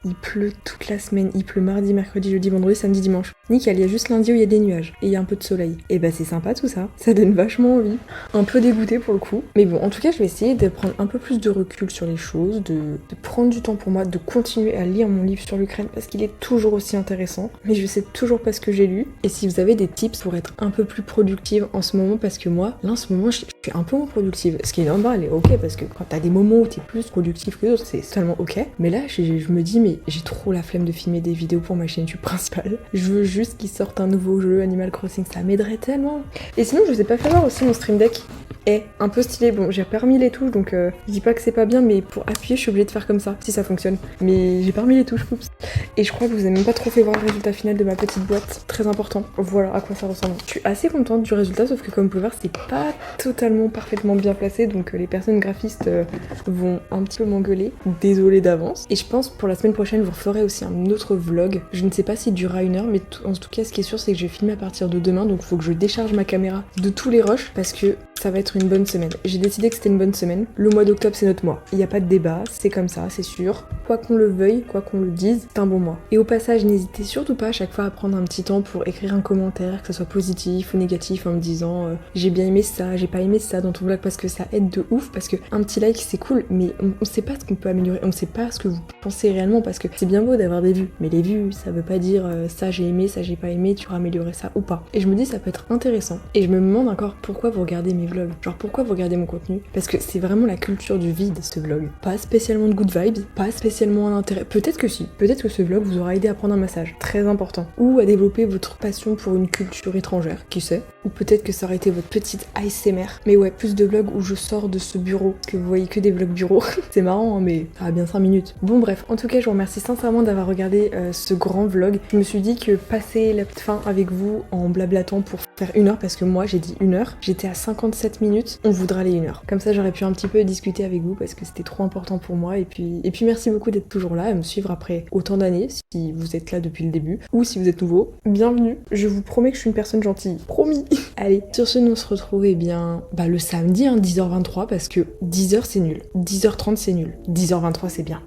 il pleut toute la semaine, il pleut mardi, mercredi, jeudi, vendredi, samedi, dimanche. Nickel, il y a juste lundi où il y a des nuages et il y a un peu de soleil. Et bah c'est sympa tout ça, ça donne vachement envie. Un peu dégoûté pour le coup. Mais bon, en tout cas je vais essayer de prendre un peu plus de recul sur les choses, de prendre du temps pour moi, de continuer à lire mon livre sur l'Ukraine parce qu'il est toujours aussi intéressant. Mais je sais toujours pas ce que j'ai lu. Et si vous avez des tips pour être un peu plus productive en ce moment, parce que moi, là en ce moment je suis un peu moins productive. Ce qui est normal et ok, parce que quand t'as des moments où t'es plus productif que d'autres, c'est totalement ok. Mais là je me dis mais j'ai trop la flemme de filmer des vidéos pour ma chaîne YouTube principale. Je veux juste qu'ils sortent un nouveau jeu Animal Crossing, ça m'aiderait tellement. Et sinon je vous ai pas fait voir aussi mon Stream Deck est un peu stylé. Bon, j'ai pas remis les touches, donc je dis pas que c'est pas bien, mais pour appuyer, je suis obligée de faire comme ça, si ça fonctionne. Mais j'ai pas remis les touches, oups. Et je crois que vous avez même pas trop fait voir le résultat final de ma petite boîte, très important. Voilà à quoi ça ressemble. Je suis assez contente du résultat, sauf que comme vous pouvez voir, c'est pas totalement parfaitement bien placé, donc les personnes graphistes vont un petit peu m'engueuler. Désolée d'avance. Et je pense pour la semaine prochaine, vous referez aussi un autre vlog. Je ne sais pas s'il durera 1 heure, mais en tout cas, ce qui est sûr, c'est que je vais filmer à partir de demain, donc faut que je décharge ma caméra de tous les rushs, parce que ça va être une bonne semaine. J'ai décidé que c'était une bonne semaine. Le mois d'octobre, c'est notre mois. Il n'y a pas de débat, c'est comme ça, c'est sûr. Quoi qu'on le veuille, quoi qu'on le dise, c'est un bon mois. Et au passage, n'hésitez surtout pas à chaque fois à prendre un petit temps pour écrire un commentaire, que ce soit positif ou négatif, en me disant j'ai bien aimé ça, j'ai pas aimé ça dans ton vlog, parce que ça aide de ouf, parce que un petit like c'est cool, mais on sait pas ce qu'on peut améliorer, on sait pas ce que vous pensez réellement, parce que c'est bien beau d'avoir des vues, mais les vues ça veut pas dire ça j'ai aimé, ça j'ai pas aimé, tu auras amélioré ça ou pas. Et je me dis ça peut être intéressant. Et je me demande encore pourquoi vous regardez mes vlogs, genre pourquoi vous regardez mon contenu, parce que c'est vraiment la culture du vide ce vlog. Pas spécialement de good vibes, pas spécialement un intérêt, peut-être que si, peut-être que ce vlog vous aura aidé à prendre un massage, très important, ou à développer votre passion pour une culture étrangère, qui sait, ou peut-être que ça aurait été votre petite ASMR. Mais ouais, plus de vlogs où je sors de ce bureau, que vous voyez que des vlogs bureau. C'est marrant, hein, mais ça a bien 5 minutes. Bon bref, en tout cas je vous remercie sincèrement d'avoir regardé ce grand vlog. Je me suis dit que passer la petite fin avec vous en blablatant pour faire 1 heure, parce que moi j'ai dit 1 heure, j'étais à 57 minutes, on voudra les 1 heure. Comme ça j'aurais pu un petit peu discuter avec vous parce que c'était trop important pour moi, et puis merci beaucoup d'être toujours là, à me suivre après autant d'années, si vous êtes là depuis le début, ou si vous êtes nouveau, bienvenue. Je vous promets que je suis une personne gentille, promis. Allez, sur ce, nous on se retrouve bien le samedi, 10h23, parce que 10h c'est nul, 10h30 c'est nul, 10h23 c'est bien.